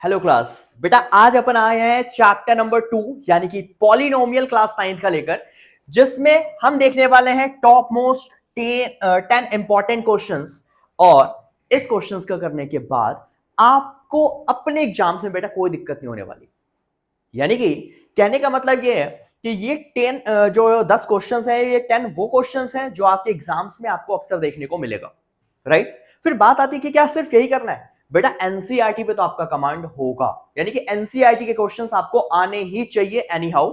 Hello class. बेटा आज अपन आए हैं चैप्टर नंबर 2 यानी कि पॉलिनोमियल क्लास 9 का लेकर, जिसमें हम देखने वाले हैं टॉप मोस्ट 10 इंपॉर्टेंट क्वेश्चंस। और इस क्वेश्चंस का करने के बाद आपको अपने एग्जाम्स में बेटा कोई दिक्कत नहीं होने वाली। यानी कि कहने का मतलब ये है कि ये 10 जो 10 क्वेश्चंस है, ये 10 वो क्वेश्चंस हैं जो आपके एग्जाम्स में आपको अक्सर देखने को मिलेगा। राइट। फिर बात आती है कि क्या सिर्फ यही करना है? बेटा एनसीईआरटी पे तो आपका कमांड होगा, यानी कि एनसीईआरटी के क्वेश्चंस आपको आने ही चाहिए एनी हाउ।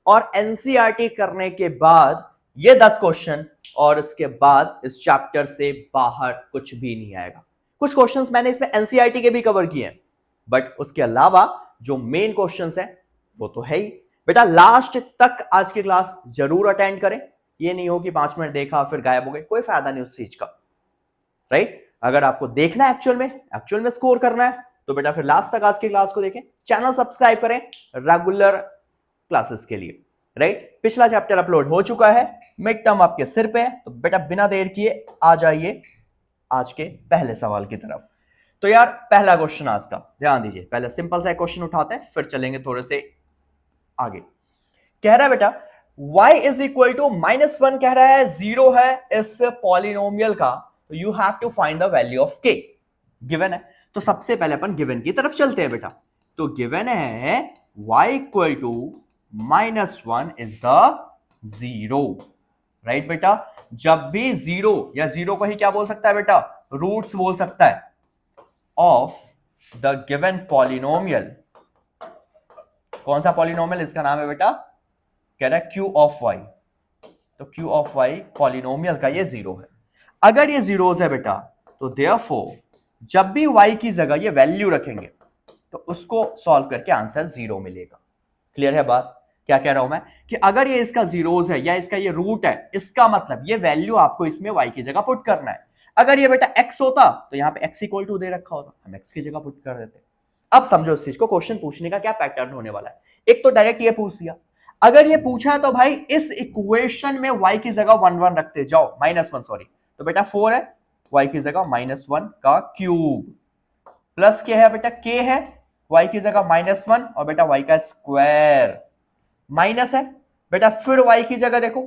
और एनसीईआरटी करने के बाद ये 10 क्वेश्चन, और इसके बाद इस चैप्टर से बाहर कुछ भी नहीं आएगा। कुछ क्वेश्चंस मैंने इसमें एनसीईआरटी के भी कवर किए हैं, बट उसके अलावा जो मेन क्वेश्चंस है वो तो है ही। बेटा लास्ट तक आज की क्लास जरूर अटेंड करें। ये नहीं हो कि 5 मिनट देखा फिर गायब हो गए, कोई फायदा नहीं उस चीज का। राइट। अगर आपको देखना है एक्चुअल में स्कोर करना है, तो बेटा फिर लास्ट तक आज की क्लास को देखें, चैनल सब्सक्राइब करें रेगुलर क्लासेस के लिए। राइट। पिछला चैप्टर अपलोड हो चुका है, मिड टर्म आपके सिर पे है, तो बेटा बिना देर किए आ जाइए आज के पहले सवाल की तरफ। तो यार पहला क्वेश्चन आज का ध्यान दीजिए, पहले सिंपल सा क्वेश्चन उठाते हैं फिर चलेंगे थोड़े से आगे। कह रहा है बेटा y इज इक्वल टू -1, कह रहा है 0 है इस पॉलिनोमियल का, तो you have to find the value of k। Given है तो सबसे पहले अपन गिवन की तरफ चलते हैं बेटा। तो गिवन है y equal to -1 is the 0। Right बेटा, जब भी 0 या 0 को ही क्या बोल सकता है बेटा, रूट्स बोल सकता है ऑफ द गिवन पॉलिनोमियल। कौन सा पॉलिनोमियल? इसका नाम है बेटा, कह रहा है q ऑफ y। तो q ऑफ y पॉलिनोमियल का ये 0 है। अगर ये जीरोस है बेटा, तो देयरफॉर जब भी y की जगह ये वैल्यू रखेंगे तो उसको सॉल्व करके आंसर 0 मिलेगा। क्लियर है बात? क्या कह रहा हूं मैं कि अगर ये इसका जीरोस है या इसका ये रूट है, इसका मतलब ये वैल्यू आपको इसमें y की जगह पुट करना है। अगर ये बेटा x होता तो यहां पे x इक्वल टू दे रखा होता, हम x की जगह पुट कर देते। अब समझो इस चीज को, क्वेश्चन पूछने का क्या पैटर्न होने वाला है। एक तो डायरेक्ट ये पूछ दिया, अगर ये पूछा है तो भाई इस इक्वेशन में y की जगह 1 रखते जाओ, -1 सॉरी। तो बेटा 4 है, y की जगह -1 का क्यूब, प्लस क्या है बेटा, k है, y की जगह -1 और बेटा y का स्क्वायर, माइनस है बेटा, फिर y की जगह देखो,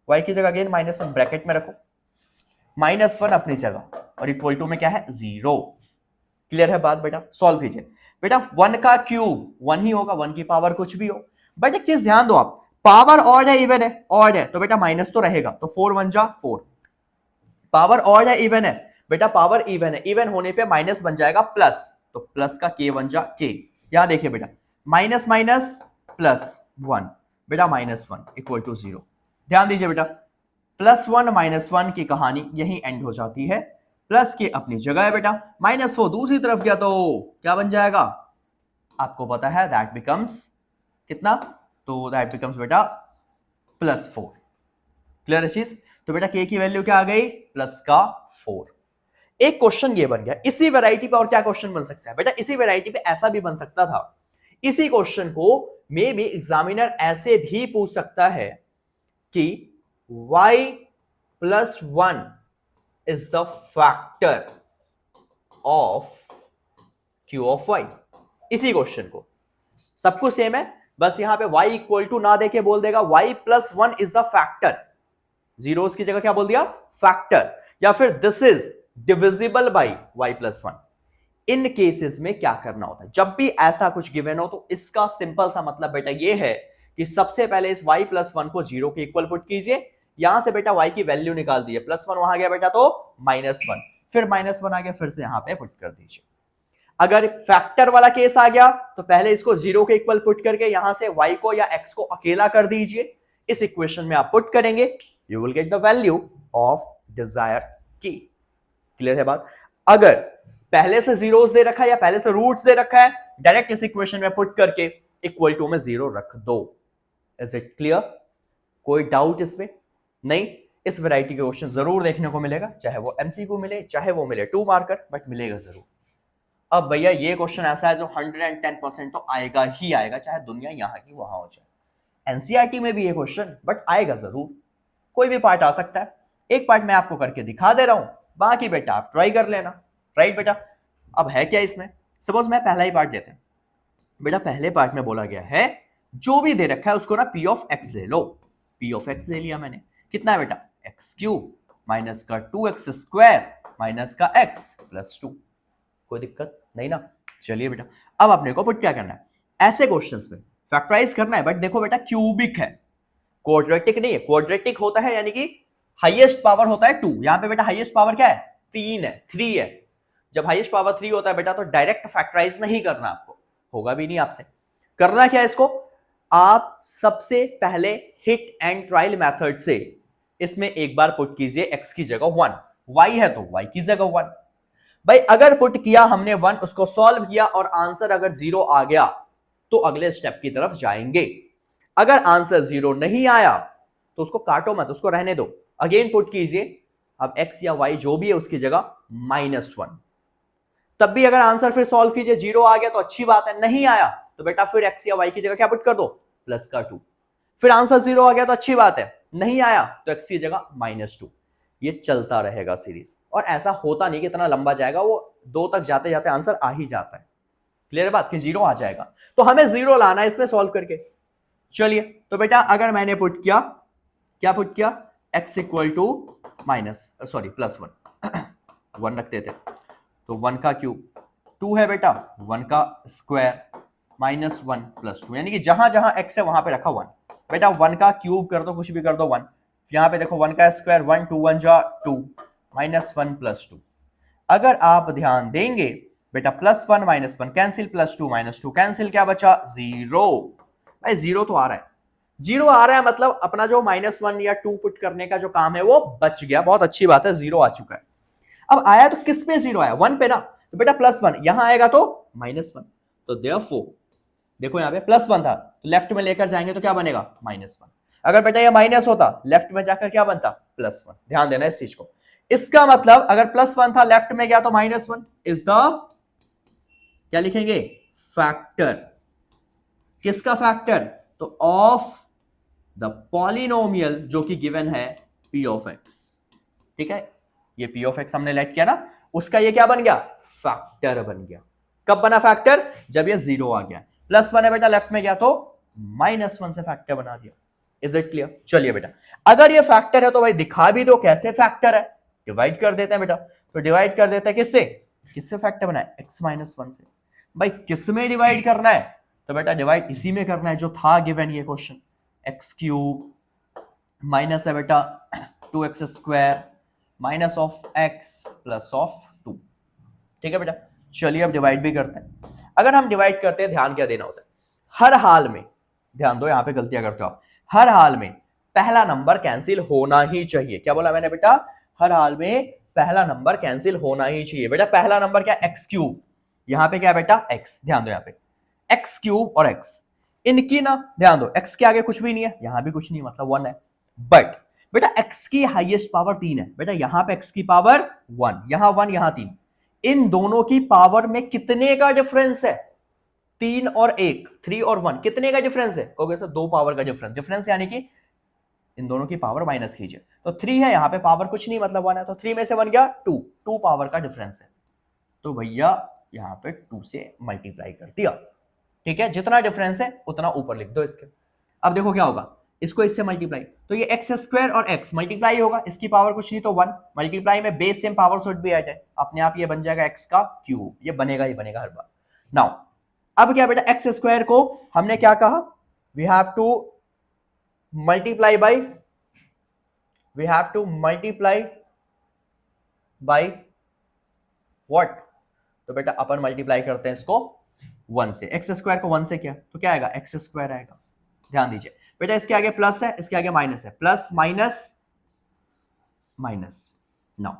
y की जगह अगेन -1 ब्रैकेट में रखो, -1 अपनी जगह और इक्वल टू में क्या है, 0। क्लियर है बात बेटा? सॉल्व कीजिए बेटा, 1 का क्यूब 1 ही होगा, 1 की पावर कुछ भी हो। बट एक चीज ध्यान दो आप, पावर ऑड है इवन है? ऑड है तो बेटा माइनस तो रहेगा, तो 4 1 जा 4। पावर ऑड है इवन है? बेटा पावर इवन है, इवन होने पे माइनस बन जाएगा प्लस, तो प्लस का k 1 जा k। यहां देखिए बेटा, माइनस माइनस प्लस 1, बेटा -1 इक्वल टू 0। ध्यान दीजिए बेटा, +1 -1 की कहानी यही एंड हो जाती है। प्लस के अपनी जगह है बेटा, -4 दूसरी तरफ गया तो क्या बन जाएगा, आपको पता है, दैट बिकम्स कितना, तो दैट बिकम्स बेटा +4। क्लियर है चीज? तो बेटा k की वैल्यू क्या आ गई, प्लस का 4। एक क्वेश्चन ये बन गया। इसी वैरायटी पे और क्या क्वेश्चन बन सकता है बेटा, इसी वैरायटी पे ऐसा भी बन सकता था, इसी क्वेश्चन को मे बी एग्जामिनर ऐसे भी पूछ सकता है कि y + 1 is the factor of q of y। इसी क्वेश्चन को सब कुछ सेम है, बस यहां पे y इक्वल टू ना देके बोल देगा y + 1 is the factor, zeros की जगह क्या बोल दिया, फैक्टर, या फिर this is divisible by y + 1। In cases में क्या करना होता है, जब भी ऐसा कुछ गिवन हो तो इसका सिंपल सा मतलब बेटा ये है कि सबसे पहले इस y + 1 को 0 के इक्वल पुट कीजिए। यहां से बेटा y की वैल्यू निकाल दिए, +1 वहां गया बेटा तो -1, फिर -1 आ गया, फिर से यहां पे पुट कर दीजिए। अगर फैक्टर वाला केस आ गया तो पहले इसको 0 के इक्वल पुट करके यहां से y को या x को अकेला कर दीजिए। इस इक्वेशन में आप पुट करेंगे, you will get the value of desire की। क्लियर है बात? अगर पहले से जीरोस दे रखा है या पहले से रूट्स दे रखा है, डायरेक्ट इस इक्वेशन में पुट करके इक्वल टू में 0 रख दो। Is it clear? कोई डाउट इसमें नहीं? इस वैरायटी के क्वेश्चन जरूर देखने को मिलेगा, चाहे वो एमसीक्यू मिले चाहे वो मिले 2 मार्कर, बट मिलेगा जरूर। अब भैया ये क्वेश्चन ऐसा है जो 110% तो आएगा ही आएगा, चाहे दुनिया यहां की वहां हो जाए। एनसीईआरटी में भी ये क्वेश्चन, बट आएगा जरूर। कोई भी पार्ट आ सकता है, एक पार्ट मैं आपको करके दिखा दे रहा हूं, बाकी बेटा आप ट्राई कर लेना। राइट बेटा? अब है क्या इसमें, सपोज मैं पहला ही पार्ट लेते हैं बेटा, पहले पार्ट में बोला गया है जो भी दे रखा है उसको ना p ऑफ x ले लो। p ऑफ x ले लिया मैंने, कितना है बेटा x क्यूब माइनस का 2x स्क्वायर माइनस का x प्लस 2। कोई दिक्कत नहीं ना। चलिए बेटा, अब अपने को पुट क्या करना है, ऐसे क्वेश्चंस में फैक्टराइज करना है। बट देखो बेटा क्यूबिक है, क्वाड्रेटिक नहीं है। क्वाड्रेटिक होता है यानी कि हाईएस्ट पावर होता है 2, यहां पे बेटा हाईएस्ट पावर क्या है 3 है, 3 है। जब हाईएस्ट पावर 3 होता है बेटा तो डायरेक्ट फैक्टराइज नहीं करना आपको, होगा भी नहीं आपसे। करना क्या है इसको, आप सबसे पहले हिट एंड ट्रायल मेथड से इसमें एक बार पुट कीजिए x की जगह 1, y है तो y की जगह 1। भाई अगर पुट किया हमने 1, उसको सॉल्व किया और आंसर अगर 0 आ गया तो अगले स्टेप की तरफ जाएंगे। अगर आंसर 0 नहीं आया तो उसको काटो मत, उसको रहने दो। अगेन पुट कीजिए, अब x या y जो भी है उसकी जगह -1। तब भी अगर आंसर फिर सॉल्व कीजिए 0 आ गया तो अच्छी बात है, नहीं आया तो बेटा फिर x या y की जगह क्या पुट कर दो +2। फिर आंसर 0 आ गया तो अच्छी बात है, नहीं आया तो x की जगह -2। ये चलता रहेगा सीरीज, और ऐसा होता नहीं कि इतना लंबा जाएगा, वो 2 तक जाते जाते आंसर आ ही जाता है। क्लियर बात कि 0 आ जाएगा, तो हमें 0 लाना है इसमें सॉल्व करके। चलिए तो बेटा अगर मैंने पुट किया, क्या पुट किया, x इक्वल टू +1 1 रखते थे तो 1 का क्यूब 2 है बेटा, 1 का स्क्वायर -1 + 2, यानी कि जहां जहां x है वहां पे रखा 1। बेटा 1 का क्यूब कर दो, कुछ भी कर दो 1, यहां पे देखो 1 का स्क्वायर 1, 2 1 जा 2, -1 + 2। अगर आप ध्यान देंगे बेटा +1 -1 कैंसिल, +2 -2 कैंसिल, क्या बचा 0। भाई 0 तो आ रहा है, 0 आ रहा है मतलब अपना जो -1 या 2 पुट करने का जो काम है वो बच गया, बहुत अच्छी बात है, 0 आ चुका है। अब आया तो किस पे 0 आया, 1 पे ना, तो बेटा +1 यहां आएगा तो -1, तो देयरफॉर देखो यहां पे +1 था तो लेफ्ट में लेकर जाएंगे तो क्या बनेगा -1। अगर बेटा ये माइनस होता लेफ्ट में जाकर क्या बनता +1। ध्यान देना इस चीज को, इसका मतलब अगर +1 था लेफ्ट में गया तो -1 इज द, क्या लिखेंगे, फैक्टर। किसका फैक्टर, तो ऑफ द पॉलिनोमियल जो कि गिवन है p ऑफ x। ठीक है, ये p ऑफ x हमने लेट किया ना, उसका ये क्या बन गया, फैक्टर बन गया। कब बना फैक्टर, जब ये 0 आ गया। +1 है बेटा लेफ्ट में गया तो -1 से फैक्टर बना दिया। Is it clear. चलिए बेटा अगर ये फैक्टर है तो भाई दिखा भी दो कैसे फैक्टर है। डिवाइड कर देते हैं बेटा, तो डिवाइड कर देते हैं किससे, किससे फैक्टर बना है, x -1 से। भाई किस में डिवाइड करना है, तो बेटा डिवाइड इसी में करना है जो था गिवन ये क्वेश्चन, x क्यूब माइनस है बेटा 2x square minus of x plus of 2। ठीक है बेटा, चलिए अब डिवाइड भी करते हैं। अगर हम डिवाइड करते हैं ध्यान क्या देना होता है, हर हाल में, ध्यान दो यहां पे गलतियां करते हो आप, हर हाल में पहला नंबर कैंसिल होना ही चाहिए। क्या बोला मैंने बेटा, हर हाल में पहला नंबर कैंसिल होना ही चाहिए। बेटा पहला नंबर क्या, x क्यूब, यहां पे क्या बेटा x, ध्यान दो यहां पे x क्यूब और x, इनकी ना ध्यान दो x के आगे कुछ भी नहीं है, यहां भी कुछ नहीं मतलब 1 है। बट बेटा x की हाईएस्ट पावर 3 है, बेटा यहां पे x की पावर 1, यहां 1 यहां 3, इन दोनों की पावर में कितने का डिफरेंस है, 3 और 1, 3 और 1, कितने का डिफरेंस है, कहोगे सर 2 पावर का डिफरेंस। डिफरेंस यानी कि इन दोनों की पावर माइनस कीजिए, तो 3 है, यहां पे पावर कुछ नहीं मतलब 1 है, तो 3 में से 1 गया 2 पावर का डिफरेंस है, तो भैया यहां पे 2 से मल्टीप्लाई कर दिया। ठीक है, जितना डिफरेंस है उतना ऊपर लिख दो इसके। अब देखो क्या होगा, इसको इससे मल्टीप्लाई, तो ये एक्स स्क्वायर और एक्स मल्टीप्लाई होगा, इसकी पावर कुछ नहीं तो 1, मल्टीप्लाई में base same power should be add है, अपने आप ये बन जाएगा एक्स का क्यूब, ये बनेगा ही बनेगा हर बार। नाउ अब क्या बेटा, एक्स स्क्वायर को हमने क्या कहा, we have to multiply by what, तो बेटा अपन मल्टीप्लाई करते हैं इसको 1 से, एक्स स्क्वायर को 1 से किया तो क्या आएगा, एक्स स्क्वायर आएगा। ध्यान दीजिए बेटा, इसके आगे प्लस है, इसके आगे माइनस है, प्लस माइनस माइनस। नाउ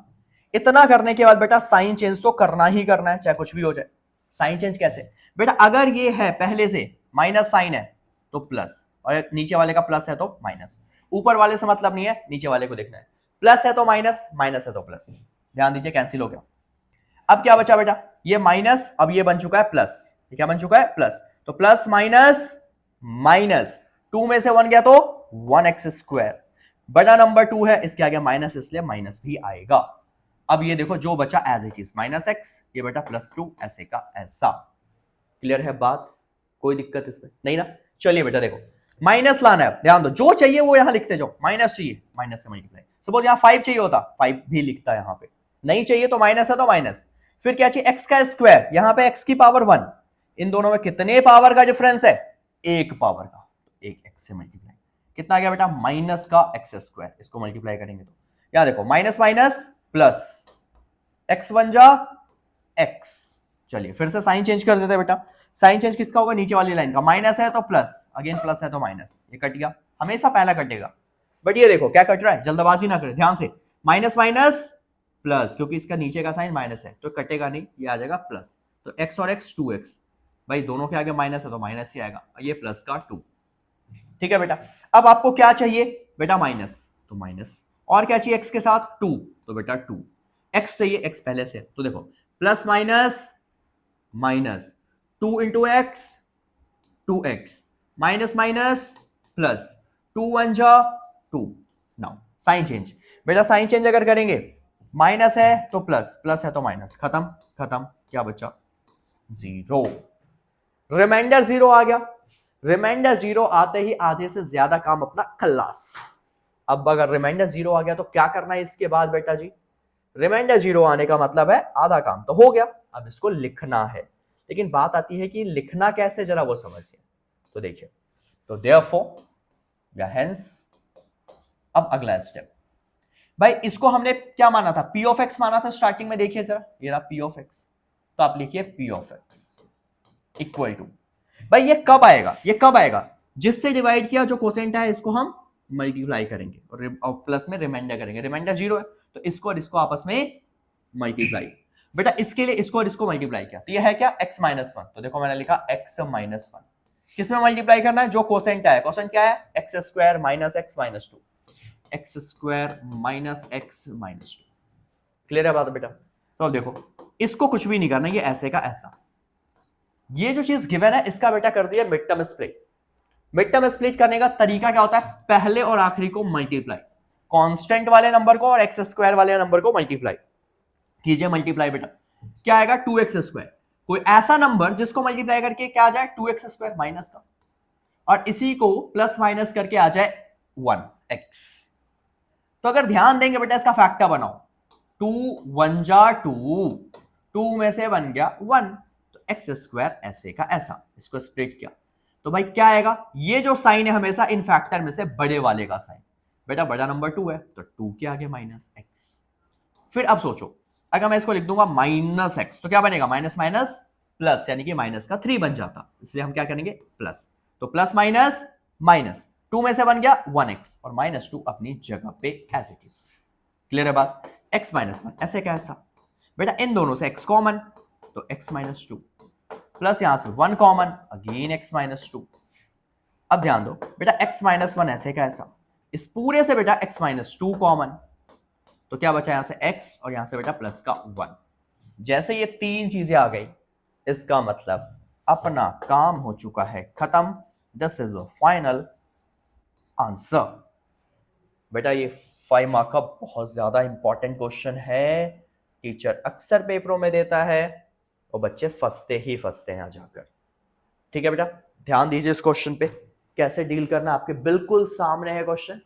इतना करने के बाद बेटा साइन चेंज तो करना ही करना है, चाहे कुछ भी हो जाए। साइन चेंज कैसे बेटा, अगर ये है पहले से माइनस साइन है तो प्लस, और नीचे वाले का प्लस है तो माइनस, ऊपर वाले से मतलब नहीं है, नीचे वाले को देखना है, प्लस है तो माइनस, माइनस है तो प्लस। ध्यान दीजिए कैंसिल हो गया। अब क्या बचा बेटा, ये माइनस, अब ये बन चुका है प्लस, ये क्या बन चुका है प्लस, तो प्लस माइनस माइनस, 2 में से 1 गया तो 1x स्क्वायर, बड़ा नंबर 2 है, इसके आगे माइनस इसलिए माइनस भी आएगा। अब ये देखो जो बचा एज इट इज -x, ये बेटा +2 ऐसे का ऐसा। क्लियर है बात? कोई दिक्कत इसमें नहीं ना? चलिए बेटा देखो माइनस लाना है, ध्यान दो, जो चाहिए वो यहां लिखते जाओ। माइनस चाहिए, माइनस से मल्टीप्लाई। सपोज यहां 5 चाहिए होता, 5 भी लिखता है यहां पे। नहीं चाहिए तो माइनस है तो माइनस। फिर क्या चाहिए? x का स्क्वायर, यहां पे x की पावर 1। इन दोनों में कितने पावर का डिफरेंस है? एक पावर का। एक x से मल्टीप्लाई, कितना आ गया बेटा? माइनस का x स्क्वायर। इसको मल्टीप्लाई करेंगे तो यहां देखो माइनस माइनस प्लस, x बन जा x। चलिए फिर से साइन चेंज कर देते हैं बेटा। साइन चेंज किसका होगा? नीचे वाली लाइन का। माइनस है तो प्लस, अगेन प्लस है तो माइनस। ये कट गया, हमेशा पहला कटेगा। बट ये देखो क्या कट रहा है, जल्दबाजी ना करें, ध्यान से। माइनस माइनस प्लस, क्योंकि इसका नीचे का साइन माइनस है तो कटेगा नहीं, ये आ जाएगा प्लस। तो x और x 2x, भाई दोनों के आगे माइनस है तो माइनस ही आएगा, ये प्लस का 2। ठीक है बेटा। अब आपको क्या चाहिए बेटा? माइनस, तो माइनस। और क्या चाहिए x के साथ? 2, तो बेटा 2। x चाहिए, x पहले से, तो देखो plus minus minus, 2 into x 2x, minus minus plus, 2 1 जा 2। नाउ साइन चेंज बेटा, साइन चेंज अगर करेंगे, माइनस है तो प्लस, प्लस है तो माइनस, खत्म खत्म। क्या बचा? 0। रिमाइंडर 0 आ गया। रिमाइंडर 0 आते ही आधे से ज्यादा काम अपना खल्लास। अब अगर रिमाइंडर 0 आ गया तो क्या करना है इसके बाद बेटा जी? रिमाइंडर 0 आने का मतलब है आधा काम तो हो गया, अब इसको लिखना है। लेकिन बात आती है कि लिखना कैसे, जरा वो समझिए। तो देखिए, तो देयरफॉर या हेंस, अब अगला स्टेप भाई, इसको हमने क्या माना था? p ऑफ x माना था स्टार्टिंग में। देखिए जरा, ये रहा p ऑफ x, तो आप लिखिए p of x equal to, भाई ये कब आएगा? ये कब आएगा? जिससे डिवाइड किया जो कोसेंट है इसको हम मल्टीप्लाई करेंगे और प्लस में रिमाइंडर करेंगे। रिमाइंडर 0 है तो इसको और इसको आपस में मल्टीप्लाई। बेटा इसके लिए इसको और इसको मल्टीप्लाई किया तो ये है क्या? x minus 1। तो देखो मैंने लिखा x माइनस 1। किसमें मल्टीप्लाई करना है? जो कोसेंट है। कोसेंट क्या है? X square minus x minus 2, x square minus x minus 2। Clear है बात बेटा? तो अब देखो इसको कुछ भी नहीं करना, ये ऐसे का ऐसा। ये जो चीज गिवन है इसका बेटा कर दिया mid term split. Mid term split करने का तरीका क्या होता है? पहले और आखिरी को मल्टीप्लाई, कांस्टेंट वाले नंबर को और एक्स स्क्वायर वाले नंबर को मल्टीप्लाई कीजिए। मल्टीप्लाई बेटा क्या आएगा? 2x square. कोई ऐसा नंबर जिसको मल्टीप्लाई करके क्या आ जाए? 2x स्क्वायर माइनस का, और इसी को प्लस माइनस करके आ जाए 1x। तो अगर ध्यान देंगे बेटा इसका फैक्टर बनाओ, 2 1 जा 2, 2 में से बन गया 1, तो एक्स स्क्वायर ऐसे का ऐसा, इसको स्प्लिट किया तो भाई क्या आएगा? ये जो साइन है हमेशा इन फैक्टर में से बड़े वाले का साइन। बेटा बड़ा नंबर 2 है तो 2 के आगे माइनस एक्स। फिर अब सोचो, अगर मैं इसको लिख दूंगा माइनस एक्स तो क्या बनेगा? माइनस माइनस प्लस, यानी कि माइनस का 3 बन जाता, इसलिए हम क्या करेंगे? प्लस। तो प्लस माइनस माइनस, 2 में से बन गया 1x और माइनस 2 अपनी जगह पे एज इट इज। क्लियर है बात? x माइनस 1 ऐसे कैसा? बेटा इन दोनों से x कॉमन, तो x माइनस 2 प्लस यहां से 1 कॉमन, अगेन x माइनस 2। अब ध्यान दो बेटा x माइनस 1 ऐसे का ऐसा, इस पूरे से बेटा x माइनस 2 कॉमन, तो क्या बचा यहां से x और यहां से बेटा प्लस का 1। जैसे ये तीन चीजें आ गई, इसका मतलब अपना काम हो चुका है खत्म। This is the final answer. बेटा ये 5 मार्क का बहुत ज्यादा इंपॉर्टेंट क्वेश्चन है, टीचर अक्सर पेपरों में देता है और बच्चे फंसते ही फंसते हैं जाकर। ठीक है बेटा, ध्यान दीजिए इस क्वेश्चन पे, कैसे डील करना आपके बिल्कुल सामने है क्वेश्चन।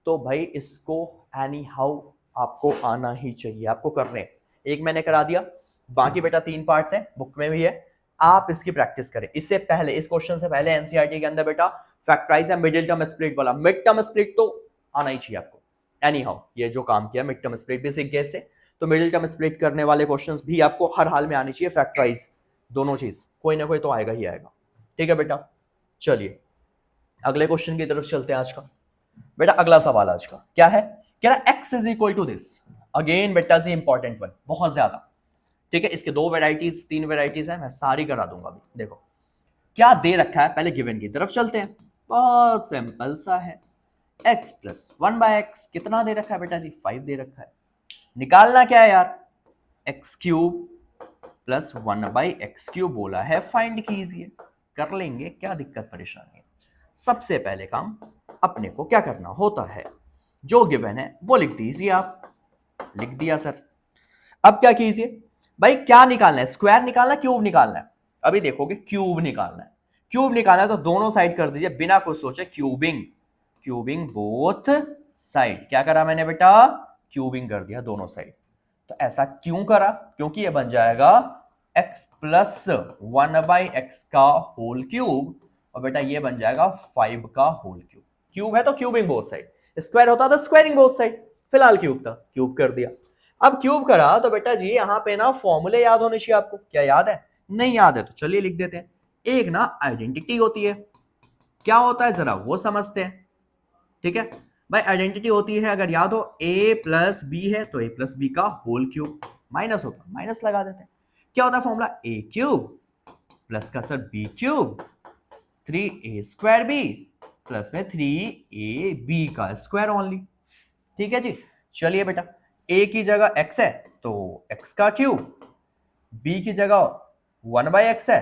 तो भाई इसको एनी हाउ आपको आना ही चाहिए, आपको करने। एक मैंने करा दिया, बाकी बेटा 3 पार्ट्स हैं, बुक में भी है, आप इसकी प्रैक्टिस करें। इससे पहले, इस क्वेश्चन से पहले एनसीईआरटी के अंदर बेटा फैक्टराइज या मिडिल टर्म स्प्लिट वाला, मिड टर्म स्प्लिट तो आना ही चाहिए आपको। एनी हाउ ये जो काम किया mid term split basic case से, तो मिडिल टर्म स्प्लिट करने वाले क्वेश्चंस भी आपको हर हाल में आनी चाहिए। फैक्टराइज दोनों चीज कोई ना कोई तो आएगा ही आएगा। ठीक है बेटा, चलिए अगले क्वेश्चन की तरफ चलते हैं आज का। बेटा अगला सवाल आज का क्या है? कह रहा x is equal to this. Again बेटा जी इंपॉर्टेंट वन, बहुत ज्यादा। ठीक है, इसके 2 वेराइटीज 3 वेराइटीज है, मैं सारी करा दूंगा अभी। देखो क्या दे रखा है, पहले गिवन की तरफ चलते हैं। बहुत सिंपल सा है, x प्लस 1 बाय एक्स कितना दे रखा है बेटा जी? 5 दे रखा है। निकालना क्या है यार? X cube plus 1 by x cube बोला है, फाइंड कीजिए। कर लेंगे, क्या दिक्कत परेशानी है। सबसे पहले काम अपने को क्या करना होता है, जो गिवन है वो लिख दीजिए आप। लिख दिया सर, अब क्या कीजिए भाई, क्या निकालना है, स्क्वायर निकालना है, क्यूब निकालना है? अभी देखोगे क्यूब निकालना है। क्यूब निकालना है तो दोनों साइड कर दीजिए बिना कुछ सोचे क्यूबिंग, क्यूबिंग बोथ साइड। क्या करा मैंने बेटा, क्यूबिंग कर दिया दोनों साइड। तो ऐसा क्यों करा, क्योंकि ये बन जाएगा x प्लस 1/x का होल क्यूब, और बेटा ये बन जाएगा 5 का होल क्यूब। क्यूब है तो क्यूबिंग बोथ साइड, स्क्वायर होता तो स्क्वायरिंग बोथ साइड, फिलहाल क्यूब था, क्यूब कर दिया। अब क्यूब करा तो बेटा जी यहां पे ना फॉर्मूले याद होने चाहिए आपको, क्या याद है? नहीं याद है तो चलिए लिख देते हैं। एक ना आइडेंटिटी होती है, क्या होता है जरा वो समझते हैं। ठीक है भाई, आइडेंटिटी होती है, अगर याद हो a प्लस बी है तो a प्लस बी का होल क्यूब, माइनस होता माइनस लगा देते हैं। क्या होता है फॉर्मूला, a क्यूब प्लस का sir b cube 3a square b plus में 3ab का स्क्वायर ओनली। ठीक है जी, चलिए बेटा a की जगह x है तो x का क्यूब, b की जगह 1/x है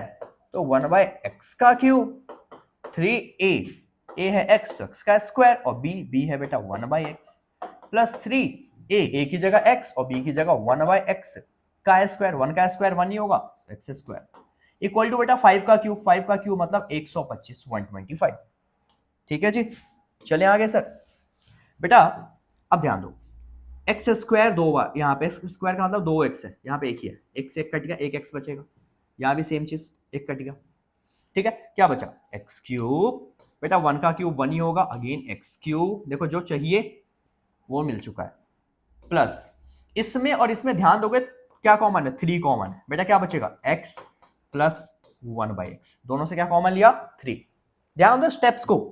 तो 1/x का क्यूब, 3a, a है x तो x का स्क्वायर, और b है बेटा 1/x प्लस 3a की जगह x और b की जगह 1/x का स्क्वायर, 1 का स्क्वायर 1 ही होगा, x स्क्वायर इक्वल टू बेटा 5 का क्यूब, 5 का क्यूब मतलब 125, 125। ठीक है जी, चले आगे सर। बेटा अब ध्यान दो, एक्स स्क्वायर दो बार, यहाँ पे स्क्वायर का मतलब 2x है, यहाँ पे एक ही है, एक से एक कट गया, एक x बचेगा, यहाँ भी सेम चीज, एक कट गया। ठीक है, क्या बचा, एक्स क्यूब, बेटा 1 का क्यूब 1 ही होगा, अगेन एक्स क्यूब, देखो जो चाहिए वो मिल चुका है, प्लस इसमें और इसमें ध्यान दोगे क्या कॉमन है, 3 कॉमन है, बेटा क्या बचेगा, x प्लस 1/x, दोनों से क्या कॉमन लिया, 3। ध्यान दो स्टेप्स को,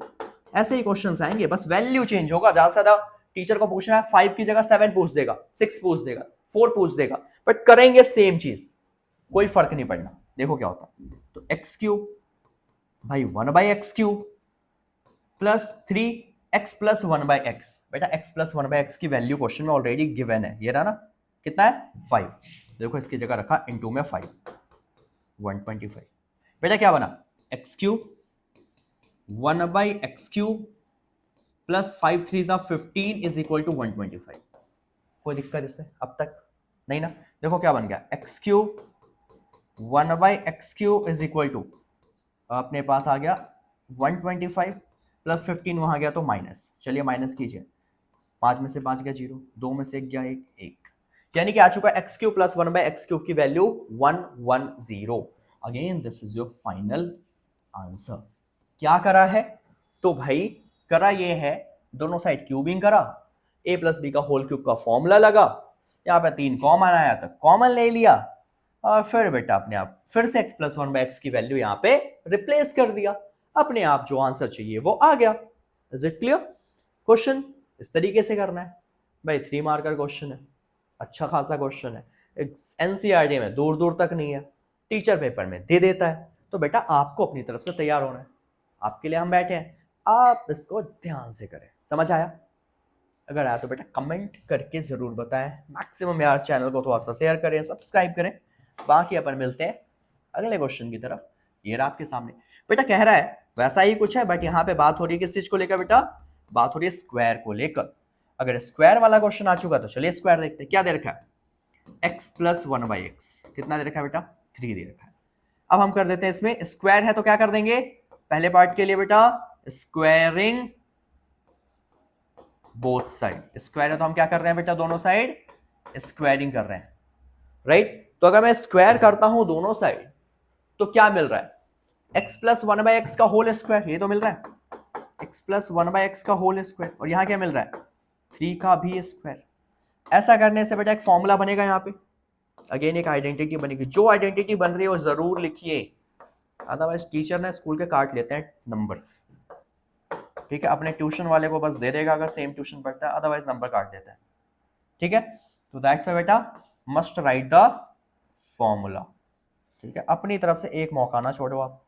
ऐसे ही क्वेश्चंस आएंगे, बस वैल्यू चेंज होगा। ज्यादा से ज्यादा टीचर को पूछना है 5 की जगह 7 पूछ देगा, 6 पूछ देगा, 4 पूछ देगा, बट करेंगे सेम चीज, कोई फर्क नहीं पड़ना। देखो क्या होता है, तो एक्स क्यूब भाई 1/x cube plus 3x plus 1/x, बेटा x प्लस 1/x की वैल्यू क्वेश्चन में ऑलरेडी गिवन है, ये रहा ना, कितना है 5, देखो इसकी जगह रखा इनटू में 5, 125। बेटा क्या बना, x cube 1/x cube plus 5 3 15 is equal to 125। कोई दिक्कत इसमें अब तक नहीं ना? देखो क्या बन गया, x cube 1/x cube is equal to, अपने पास आ गया 125 प्लस 15 वहां गया तो माइनस, चलिए माइनस कीजिए, 5 में से 5 गया 0, 2 में से 1 गया 1, यानी कि आ चुका x cube plus 1/x cube की value 110। Again this is your final answer. क्या करा है, तो भाई करा ये है, दोनों साइड क्यूबिंग करा, a प्लस बी का होल क्यूब का फॉर्मूला लगा, यहाँ पे 3 कॉमन आया तो कॉमन ले लिया, और फिर बेटा अपने आप फिर से x प्लस 1/x की वैल्यू यहाँ पे रिप्लेस कर दिया, अपने आप जो आंसर चाहिए वो आ गया। Is it clear? क्वेश्चन इस तरीके से करना है भाई, 3 मार्क का क्वेश्चन है, अच्छा खासा क्वेश्चन है, एनसीईआरटी में दूर दूर तक नहीं है, टीचर पेपर में दे देता है, तो बेटा आपको अपनी तरफ से तैयार होना है, आपके लिए हम बैठे हैं, आप इसको ध्यान से करें। समझ आया? अगर आया तो बेटा कमेंट करके जरूर बताएं, मैक्सिमम यार चैनल को थोड़ा सा शेयर करें, सब्सक्राइब करें। बाकी अपन मिलते हैं अगले क्वेश्चन की तरफ। ये रहा आपके सामने, बेटा कह रहा है वैसा ही कुछ है, बट यहाँ पे बात हो रही है किस चीज को लेकर बेटा, बात हो रही है स्क्वायर को लेकर। अगर स्क्वायर वाला क्वेश्चन आ चुका तो चलिए स्क्वायर देखते हैं। क्या दे रखा है, x प्लस 1/x, कितना दे रखा है बेटा, 3 दे रखा है। अब हम कर देते हैं, इसमें स्क्वायर है तो क्या कर देंगे, पहले पार्ट के लिए बेटा स्क्वायरिंग बोथ साइड, स्क्वायर है तो हम क्या कर रहे हैं बेटा, दोनों साइड स्क्वायरिंग कर रहे हैं, राइट? तो अगर मैं स्क्वायर करता हूं दोनों साइड तो क्या मिल रहा है, x प्लस 1/x का होल स्क्वायर, ये तो मिल रहा है x प्लस 1/x का होल स्क्वायर, और यहां क्या मिल रहा है, 3 का भी स्क्वायर। ऐसा करने से बेटा एक फॉर्मूला बनेगा, यहाँ पे अगेन एक आइडेंटिटी बनेगी, जो आइडेंटिटी बन रही है वो जरूर लिखिए, अदरवाइज टीचर ने स्कूल के काट लेते हैं नंबर्स। ठीक है, अपने ट्यूशन वाले को बस दे देगा अगर सेम ट्यूशन पढ़ता है, अदरवाइज नंबर काट देता है। ठीक है, तो दैट्स व्हाई बेटा मस्ट राइट द फॉर्मूला। ठीक है, अपनी तरफ से एक मौका ना छोड़ो आप।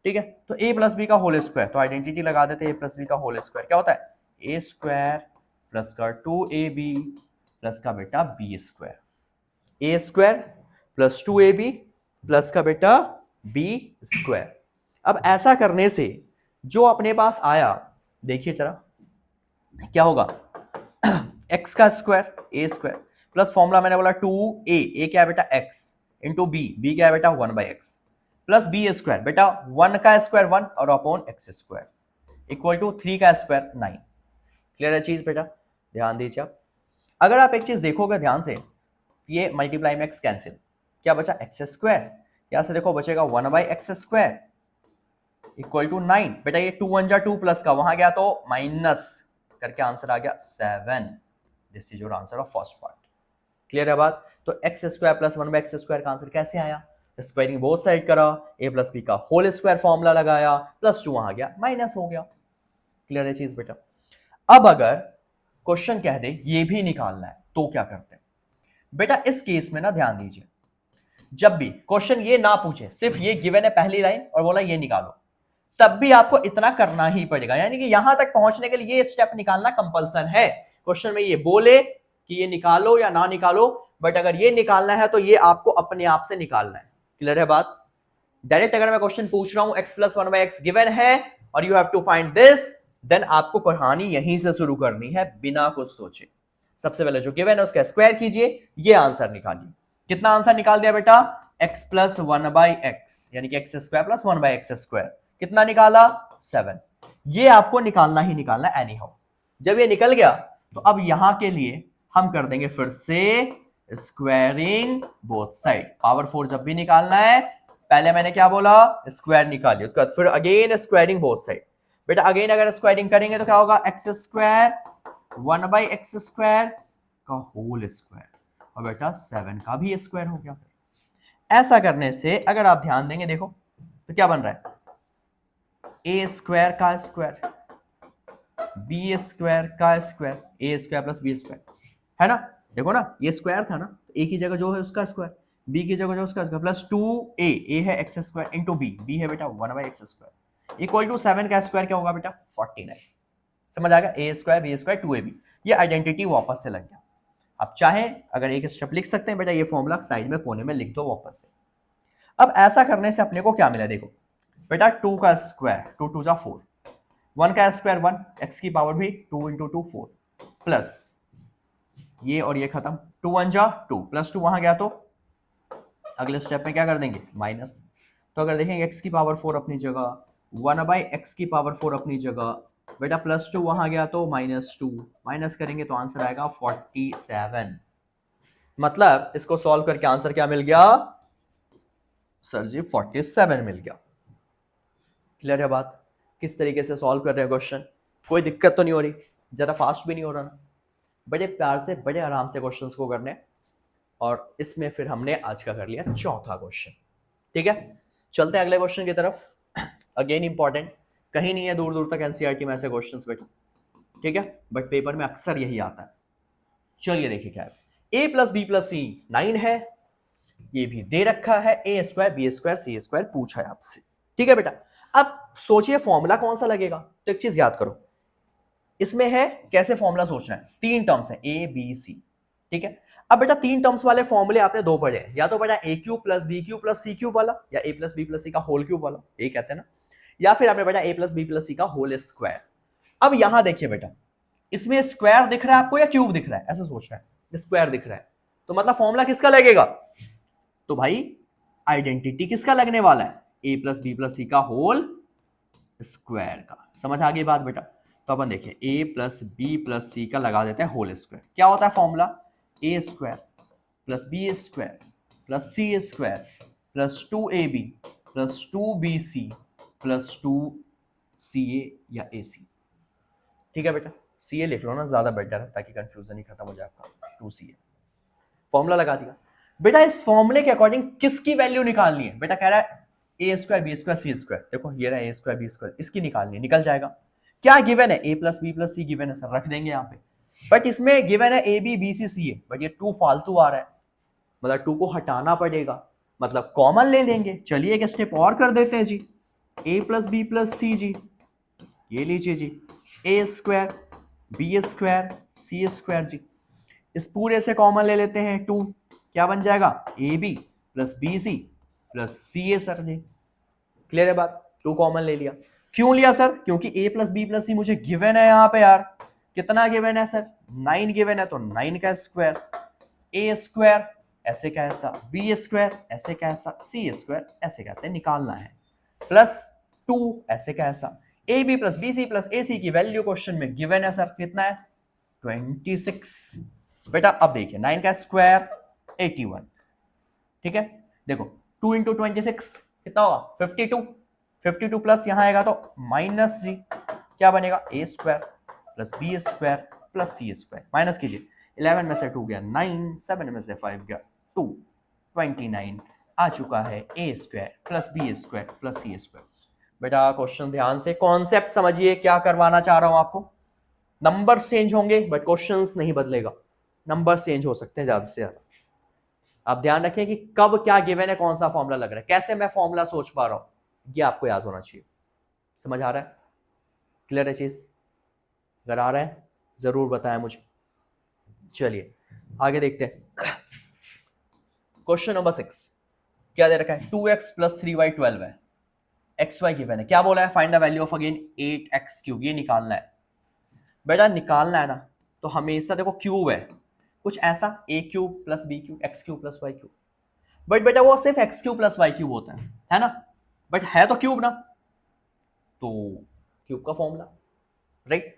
ठीक है, तो a प्लस बी का होल स्क्वायर, तो आइडेंटिटी लगा देते हैं, a प्लस बी का होल स्क्वायर क्या होता है, a स्क्वायर प्लस का 2ab प्लस का बेटा b square, a square plus 2ab plus का बेटा b स्क्वायर। अब ऐसा करने से जो अपने पास आया, देखिए जरा क्या होगा, x का square a square plus formula मैंने बोला 2a, क्या है बेटा x, इंटू b क्या है बेटा 1/x, प्लस बी स्क्वायर बेटा 1 का स्क्वायर 1 और upon x square equal to 3 का स्क्वायर 9। क्लियर है चीज बेटा, ध्यान दीजिए आप। अगर आप एक चीज देखोगे ध्यान से, ये मल्टीप्लाई में x कैंसिल, क्या बचा x स्क्वायर, यहां से देखो बचेगा 1/x स्क्वायर इक्वल टू 9। बेटा ये 2 1 जा 2 प्लस का वहां गया तो माइनस करके आंसर आ गया 7। This is your answer of first part. Clear है बात। तो x square plus 1/x square का आंसर कैसे आया, स्क्वायरिंग बोथ साइड करा, a प्लस b का होल स्क्वायर फॉर्मूला लगाया, प्लस 2 वहां गया माइनस हो गया। क्लियर है चीज बेटा। अब अगर क्वेश्चन कह दे ये भी निकालना है तो क्या करते हैं बेटा, इस केस में ना ध्यान दीजिए, जब भी क्वेश्चन ये ना पूछे, सिर्फ ये गिवन है पहली लाइन और बोला ये निकालो, तब भी आपको इतना करना ही पड़ेगा, यानी कि यहां तक पहुंचने के लिए ये स्टेप निकालना कंपल्सन है। क्वेश्चन में ये बोले कि ये निकालो या ना निकालो, बट अगर ये निकालना है तो ये आपको अपने आप से निकालना है। क्लियर है बात। डायरेक्ट अगर मैं क्वेश्चन पूछ रहा हूं x प्लस 1/x गिवन है और you have to find this, then आपको कहानी यहीं से शुरू करनी है बिना कुछ सोचे। सबसे पहले जो गिवन है उसका स्क्वायर कीजिए, ये आंसर निकालिए। कितना आंसर निकाल दिया बेटा, x प्लस 1/x, यानी कि x square plus 1/x square, कितना निकाला 7। ये आपको निकालना ही निकालना एनी हाउ। जब ये निकल गया तो अब यहां के लिए हम कर देंगे फिर से स्क्वायरिंग बोथ साइड। पावर 4 जब भी निकालना है, पहले मैंने क्या बोला, स्क्वायर निकालिए, उसके बाद फिर अगेन स्क्वायरिंग बोथ साइड। बेटा अगेन अगर स्क्वायरिंग करेंगे तो क्या होगा, x स्क्वायर 1/x स्क्वायर का होल स्क्वायर और बेटा 7 का भी स्क्वायर हो गया। ऐसा करने से अगर आप ध्यान देंगे देखो तो क्या बन रहा है, a स्क्वायर का स्क्वायर b स्क्वायर का square, a square plus b square, है ना। देखो ना ये स्क्वायर था ना, तो a की जगह जो है उसका स्क्वायर, b की जगह जो उसका स्क्वायर, प्लस 2a, a है x स्क्वायर इंटू b है बेटा 1/x स्क्वायर इक्वल टू 7 का स्क्वायर क्या होगा बेटा 49। समझ आ गया, a square b square 2ab, ये आइडेंटिटी वापस से लग गया। आप चाहे अगर एक स्टेप लिख सकते हैं बेटा, ये फॉर्मूला साइड में कोने में लिख दो वापस से। अब ऐसा करने से अपने को क्या मिला देखो बेटा, 2 का स्क्वायर 2 2 जा 4, 1 का स्क्वायर 1, x की पावर भी 2 इंटू 2 4, प्लस ये और ये खत्म, 2 1 जा 2 प्लस 2 वहां गया तो अगले स्टेप में क्या कर देंगे माइनस। तो अगर देखेंगे x की पावर 4 अपनी जगह, 1/x की पावर 4 अपनी जगह, बेटा प्लस 2 वहां गया तो -2, माइनस करेंगे तो आंसर आएगा 47। मतलब इसको सॉल्व करके आंसर क्या मिल गया सर जी 47 मिल गया। क्लियर है बात। किस तरीके से सॉल्व कर रहे हैं क्वेश्चन, कोई दिक्कत तो नहीं हो रही, ज्यादा फास्ट भी नहीं हो रहा ना, बड़े प्यार से बड़े आराम से क्वेश्चंस को करने। और इसमें फिर हमने आज का कर लिया चौथा क्वेश्चन। ठीक है, चलते हैं अगले क्वेश्चन की तरफ। अगेन इंपॉर्टेंट, कहीं नहीं है दूर दूर तक एनसीईआरटी में ऐसे क्वेश्चंस बेटा, ठीक है, बट पेपर में अक्सर यही आता है। चलिए देखिए क्या है, a plus b plus c 9 है, ये भी दे रखा है, a square b square c square पूछा है आपसे। ठीक है बेटा, अब सोचिए फॉर्मूला कौन सा लगेगा। तो एक चीज याद करो, इसमें है कैसे फॉर्मूला सोचना है, 3 टर्म्स है a b c। ठीक है, अब बेटा 3 टर्म्स वाले फॉर्मूले आपने 2 पढ़े, या तो बेटा a cube plus b cube plus c cube वाला, या a plus b plus c का होल क्यूब वाला, ये कहते हैं ना, या फिर आपने बेटा a plus b plus c का होल स्क्वायर। अब यहां देखिए बेटा, इसमें स्क्वायर दिख रहा है आपको या क्यूब दिख रहा है, ऐसा सोच रहा है, स्क्वायर दिख रहा है, तो मतलब फॉर्मूला किसका लगेगा, तो भाई आइडेंटिटी किसका लगने वाला है, a plus b plus c का होल स्क्वायर का। समझ आ गई बात बेटा। तो अपन देखिए a plus b plus c का लगा देते हैं होल स्क्वायर। क्या होता है formula, a square plus b square plus c square plus 2ab plus 2bc plus 2ca या ac। ठीक है बेटा, ca लिख लो ना, ज्यादा बेटर है ताकि कंफ्यूजन ही खत्म हो जाए आपका। 2ca फॉर्मूला लगा दिया बेटा। इस फॉर्मूले के अकॉर्डिंग किसकी वैल्यू निकालनी है, बेटा कह रहा है a square b square c square, देखो ये रहा a स्क्वायर बी स्क्वायर, इसकी निकालनी है, निकल जाएगा। क्या गिवन है, a plus b plus c given है सर, रख देंगे यहाँ पे, बट इसमें गिवन है a b b c c है, बट ये 2 फालतू आ रहा है, मतलब 2 को हटाना पड़ेगा, मतलब कॉमन ले लेंगे। चलिए एक स्टेप और कर देते हैं जी, a plus b plus c जी, ये लीजिए जी, a square b square c square जी, इस पूरे से कॉमन ले लेते हैं 2, क्या बन जाएगा a b plus b c plus c a sir जी। क्लियर है बात, 2 कॉमन ले लिया। क्यों लिया सर, क्योंकि a प्लस बी प्लस सी मुझे गिवन है यहाँ पे यार, कितना गिवन है सर 9 गिवन है, तो 9 का स्क्वायर ए स्क्वायर ऐसे का ऐसा, बी स्क्वायर ऐसे का ऐसा, सी स्क्वायर ऐसे का ऐसे निकालना है, प्लस 2 ऐसे का ऐसा। A b plus b c plus a c की वैल्यू क्वेश्चन में गिवन है सर, कितना है 26। बेटा अब देखिए 9 का स्क्वायर 81, ठीक है। देखो 2 इंटू 26 कितना होगा 52, 52 प्लस यहां आएगा तो माइनस जी, क्या बनेगा a square plus b square plus c square. Minus कीजिए, 11 में से 2 गया 9, 7 में से 5 गया 2, 29 आ चुका है a square plus b square plus c square. बेटा क्वेश्चन ध्यान से, कॉन्सेप्ट समझिए क्या करवाना चाह रहा हूं आपको। नंबर चेंज होंगे बट क्वेश्चंस नहीं बदलेगा, नंबर चेंज हो सकते हैं ज्यादा से ज्यादा। आप ध्यान रखें कि कब क्या गिवन है, कौन सा फॉर्मूला लग रहा है, कैसे मैं फॉर्मूला सोच पा रहा हूं, ये आपको याद होना चाहिए। समझ आ रहा है, क्लियर है चीज? अगर आ रहा है जरूर बताएं मुझे। चलिए आगे देखते हैं। क्वेश्चन नंबर 6 क्या दे रखा है, 2x प्लस 3y 12 है, एक्स वाई गिवन है। क्या बोला है, find the value of again 8x cube, ये निकालना है। बेटा निकालना है ना, तो हमेशा देखो क्यूब है कुछ ऐसा, a cube plus b cube, x cube plus y cube. But बेटा वो सिर्फ x cube plus y cube होता है ना, बट है तो क्यूब ना, तो क्यूब का फॉर्मूला, राइट।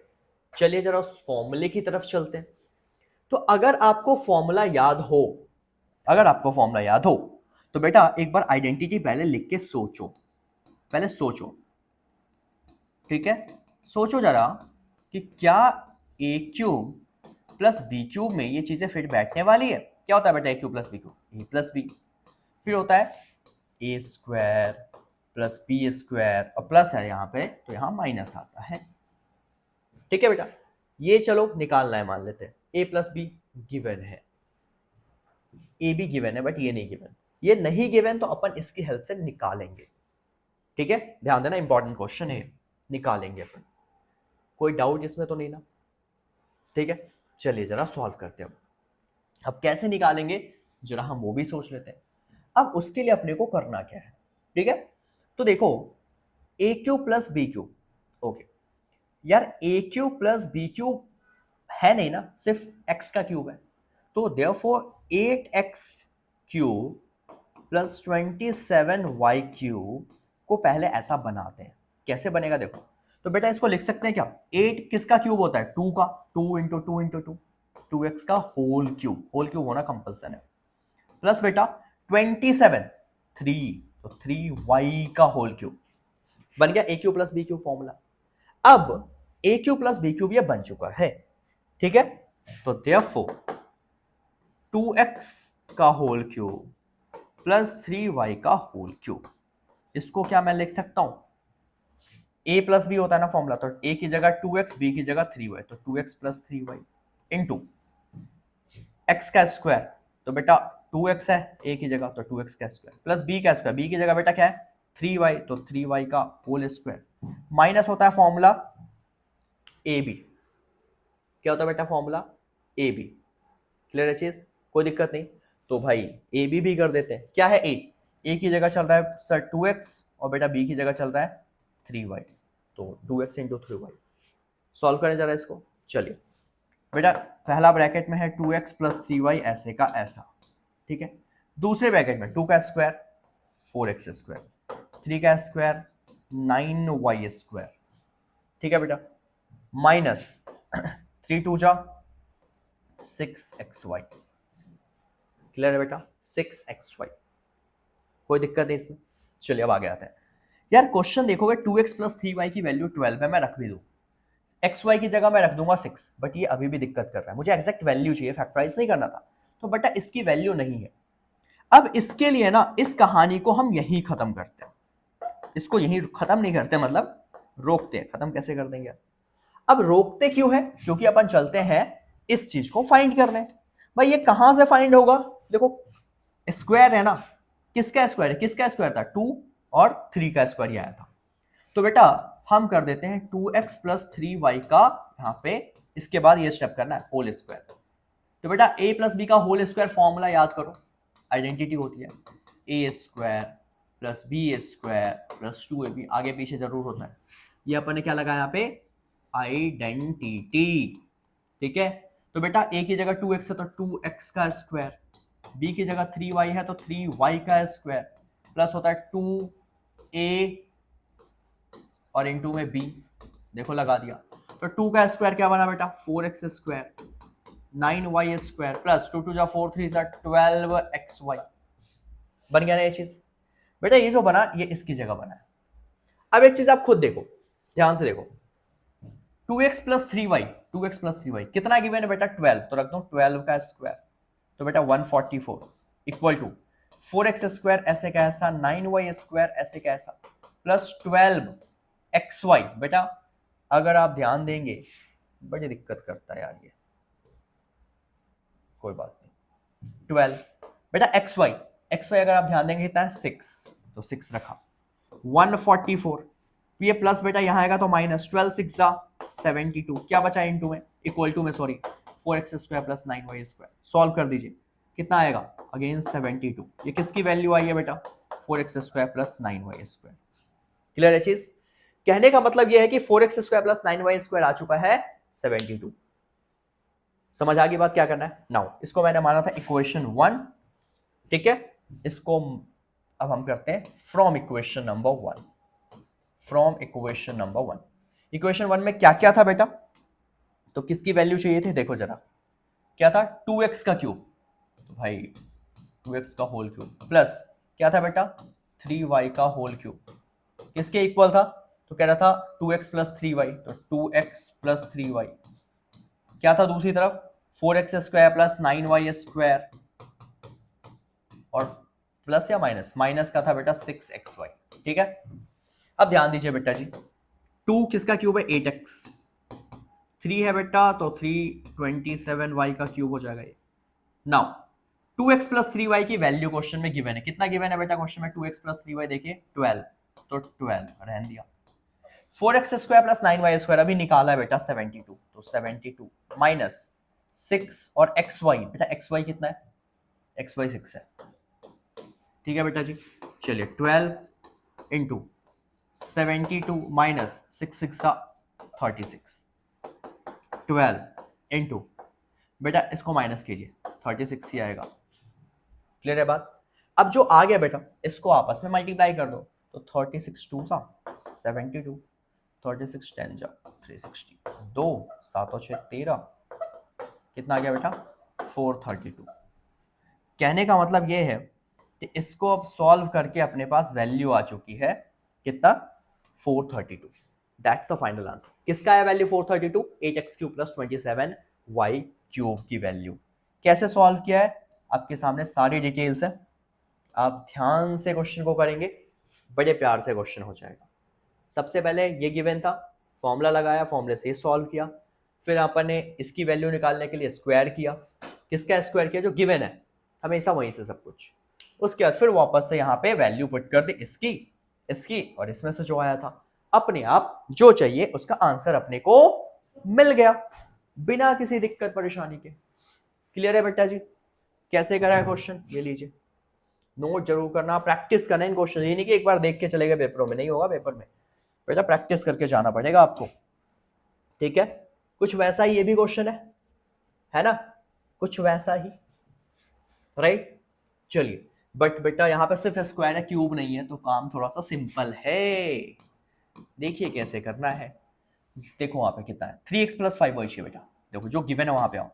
चलिए जरा उस फॉर्मूले की तरफ चलते हैं। तो अगर आपको फॉर्मूला याद हो, अगर आपको फॉर्मूला याद हो तो बेटा एक बार आइडेंटिटी पहले लिख के सोचो, पहले सोचो, ठीक है। सोचो जरा कि क्या ए क्यूब प्लस बी क्यूब में ये चीजें फिट बैठने वाली है। क्या होता है बेटा ए क्यूब प्लस बी क्यूब, ए प्लस बी, फिर होता है a square plus b square, और प्लस है यहाँ पे तो यहाँ माइनस आता है, ठीक है बेटा। ये चलो निकालना है, मान लेते हैं ए प्लस बी गिवन है, ए भी गिवन है बट ये नहीं गिवन, ये नहीं गिवन तो अपन इसकी हेल्प से निकालेंगे, ठीक है। ध्यान देना इंपॉर्टेंट क्वेश्चन है, निकालेंगे अपन, कोई डाउट इसमें तो नहीं ना, ठीक है। चलिए जरा सॉल्व करते हैं। अब कैसे निकालेंगे जरा हम वो भी सोच लेते हैं। अब उसके लिए अपने को करना क्या है, ठीक है। तो देखो a cube plus b cube, okay यार a cube plus b cube है नहीं ना, सिर्फ एक्स का क्यूब है, तो therefore 8x cube plus 27y cube को पहले ऐसा बनाते हैं। कैसे बनेगा देखो, तो बेटा इसको लिख सकते हैं क्या, 8 किसका क्यूब होता है 2 का, 2 इंटू 2 इंटू 2, 2x का होल क्यूब होना कंपल्सन है, प्लस बेटा 27 3, तो 3y का होल क्यूब, बन गया a cube plus b cube formula. अब a cube plus b cube ये बन चुका है, ठीक है। तो देयरफॉर 2x का होल क्यूब प्लस 3y का होल क्यूब, इसको क्या मैं लिख सकता हूं, a प्लस बी होता है ना फॉर्मूला, तो a की जगह 2x, b की जगह 3y, तो 2x plus 3y into x का स्क्वायर, तो बेटा 2x है a की जगह तो 2x का स्क्वायर, प्लस b का स्क्वायर, b की जगह बेटा क्या है 3y, तो 3y का होल स्क्वायर, माइनस होता है फॉर्मूला ab, क्या होता है बेटा फॉर्मूला ab, क्लियर है चीज, कोई दिक्कत नहीं। तो भाई ए बी भी कर देते हैं, क्या है ए की जगह चल रहा है सर 2x, और बेटा बी की जगह चल रहा है 3y, तो 2x इंटू 3y। सॉल्व करें जरा इसको, चलिए बेटा पहला ब्रैकेट में है 2x प्लस 3y ऐसे का ऐसा, ठीक है। दूसरे ब्रैकेट में 2 का स्क्वायर 4x स्क्वायर, 3 का स्क्वायर 9y स्क्वायर, ठीक है बेटा, माइनस 3 2 जा 6xy, क्लियर है बेटा 6xy, कोई दिक्कत नहीं इसमें। चलिए अब आगे आते हैं। यार क्वेश्चन देखोगे 2x प्लस 3y की वैल्यू 12 है, मैं रख भी दूं, xy की जगह मैं रख दूंगा 6, बट ये अभी भी दिक्कत कर रहा है, मुझे एग्जैक्ट वैल्यू चाहिए, फैक्टराइज नहीं करना था, तो बेटा इसकी वैल्यू नहीं है। अब इसके लिए ना इस कहानी को हम यहीं खत्म करते हैं, इसको यहीं खत्म नहीं करते, मतलब रोकते हैं, खत्म कैसे कर देंगे। अब रोकते क्यों है, क्योंकि अपन चलते हैं इस चीज को फाइंड करने। भाई ये कहां से फाइंड होगा, देखो स्क्वायर है ना, किसका स्क्वायर है, किसका स्क्वायर था 2 और 3 का स्क्वायर आया था, तो बेटा हम कर देते हैं 2x प्लस 3y का यहाँ पे, इसके बाद ये स्टेप करना है होल स्क्वायर। तो बेटा a प्लस बी का होल स्क्वायर फॉर्मूला याद करो, आइडेंटिटी होती है a square plus b square plus 2ab, आगे पीछे जरूर होता है, ये अपन ने क्या लगाया यहाँ पे आइडेंटिटी, ठीक है। तो बेटा a की जगह 2x है तो 2x का स्क्वायर, b की जगह 3y है तो 3y का स्क्वायर, प्लस होता है 2a और इनटू में b, देखो लगा दिया। तो 2 का स्क्वायर क्या बना बेटा 4x square, 9y square plus 2 2 जा 4 3 जा 12xy, बन गया ना ये चीज। बेटा ये जो बना ये इसकी जगह बना है। अब एक चीज आप खुद देखो, ध्यान से देखो, 2x plus 3y, 2x plus 3y कितना गिवन है बेटा 12, तो रख दो 12 का स्क्वायर, तो बेटा 144 इक्वल टू 4x स्क्वायर ऐसे का ऐसा, 9y स्क्वायर ऐसे का ऐसा, प्लस 12xy। बेटा अगर आप ध्यान देंगे, बड़ी दिक्कत करता है यार ये, कोई बात नहीं, 12 बेटा xy अगर आप ध्यान देंगे कितना है 6, तो 6 रखा, 144, ये प्लस बेटा यहां आएगा तो माइनस, 12 6 जा 72, क्या बचा इनटू में, इक्वल टू में sorry, 4x square plus 9y square, solve कर दीजिए कितना आएगा अगेन 72, ये किसकी वैल्यू आई है बेटा 4x square plus 9y square. Clear है चीज, कहने का मतलब यह है कि 4x square plus 9y square आ चुका है 72। समझ आ गई बात, क्या करना है नाउ, इसको मैंने माना था इक्वेशन 1, ठीक है, इसको अब हम करते हैं from equation number 1, from equation number 1। Equation 1 में क्या क्या था बेटा, तो किसकी वैल्यू चाहिए थी, देखो जरा, क्या था 2x का क्यूब, तो भाई 2x का होल क्यूब, प्लस क्या था बेटा 3y का होल क्यूब, किसके इक्वल था, तो कह रहा था 2x प्लस 3y, तो 2x प्लस 3y, क्या था दूसरी तरफ 4x square plus 9y square, और प्लस या माइनस, माइनस का था बेटा 6xy, ठीक है। अब ध्यान दीजिए बेटा जी, 2 किसका क्यूब है 8x, 3 है बेटा तो 327y का क्यूब हो जाएगा ये। नाउ 2x प्लस 3y की वैल्यू क्वेश्चन में गिवन है, कितना गिवन है बेटा क्वेश्चन में 2x प्लस 3y, देखिए 12, तो 12 रहने दिया, 4x square plus 9y square अभी निकाला है बेटा 72, तो 72 माइनस 6 और xy, बेटा xy कितना है, xy 6 है, ठीक है बेटा जी। चलिए 12 इंटू 72 माइनस 6 6 36, 12 इंटू बेटा इसको माइनस कीजिए 36 ही आएगा। क्लियर है बात, अब जो आ गया बेटा इसको आपस में मल्टीप्लाई कर दो, तो 36 2 सा 72, 36 10 जा 360, 2 7 6 13, कितना आ गया बेटा 432। कहने का मतलब ये है कि इसको अब सॉल्व करके अपने पास वैल्यू आ चुकी है कितना 432, दैट्स द फाइनल आंसर। किसका है value 432, 8x cube plus 27y cube की वैल्यू। कैसे सॉल्व किया है आपके सामने सारी डिटेल्स है, आप ध्यान से क्वेश्चन को करेंगे, बड़े प्यार से क्वेश्चन हो जाएगा। सबसे पहले ये गिवन था, फॉर्मूला लगाया, फॉर्मूले से सॉल्व किया, फिर अपन ने इसकी वैल्यू निकालने के लिए स्क्वायर किया, किसका स्क्वायर किया जो गिवन है, हमेशा वहीं से सब कुछ, उसके बाद फिर वापस से यहाँ पे वैल्यू पुट कर दी इसकी, इसकी और इसमें से जो आया था, अपने आप जो चाहिए उसका आंसर अपने को मिल गया बिना किसी दिक्कत परेशानी के। क्लियर है बेटा जी, कैसे करा है क्वेश्चन, ये लीजिए, नोट जरूर करना, प्रैक्टिस करना इन क्वेश्चन, ये नहीं कि एक बार देख के चलेगा पेपरों में, नहीं होगा पेपर में बेटा, प्रैक्टिस करके जाना पड़ेगा आपको, ठीक है। कुछ वैसा ही ये भी क्वेश्चन है ना, कुछ वैसा ही, राइट। चलिए बट बेटा यहाँ पे सिर्फ स्क्वायर है, क्यूब नहीं है, तो काम थोड़ा सा सिंपल है, देखिए कैसे करना है। देखो वहां पे कितना है 3x प्लस 5y चाहिए बेटा, देखो जो गिवन है वहां पे आओ,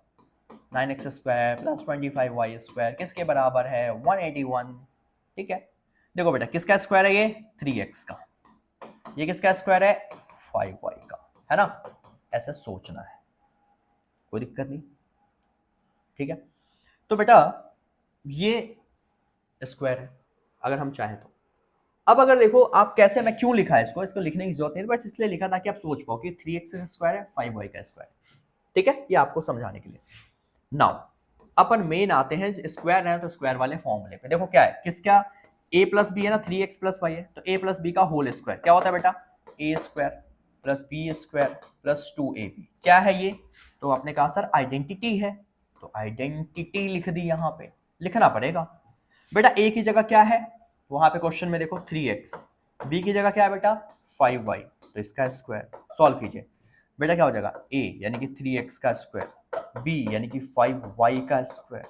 9x square plus 25y square किसके बराबर है 181, ठीक है। देखो बेटा किसका स्क्वायर है ये 3x का, ये किसका स्क्वायर है 5y का, है ना, ऐसा सोचना है, कोई दिक्कत नहीं, ठीक है। तो बेटा ये स्क्वायर है अगर हम चाहें तो, अब अगर देखो आप कैसे, मैं क्यों लिखा है इसको, इसको लिखने की जरूरत नहीं, बस इसलिए लिखा ताकि आप सोच पाओ कि 3x का स्क्वायर है 5y का स्क्वायर, ठीक है, ये आपको समझाने के लिए। नाउ अपन मेन आते हैं, स्क्वायर है तो स्क्वायर वाले फॉर्मूले पे, देखो क्या है, किसका a प्लस बी है ना, 3x प्लस y है, तो a प्लस बी का होल स्क्वायर क्या होता है बेटा a square plus b square plus 2ab, क्या है ये, तो आपने कहा सर आइडेंटिटी है, तो आइडेंटिटी लिख दी, यहाँ पे लिखना पड़ेगा बेटा। a की जगह क्या है वहां पे क्वेश्चन में देखो 3x, b की जगह क्या है बेटा 5y, तो इसका स्क्वायर सॉल्व कीजिए, बेटा क्या हो जाएगा a यानी कि 3x का स्क्वायर, b यानी कि 5y का स्क्वायर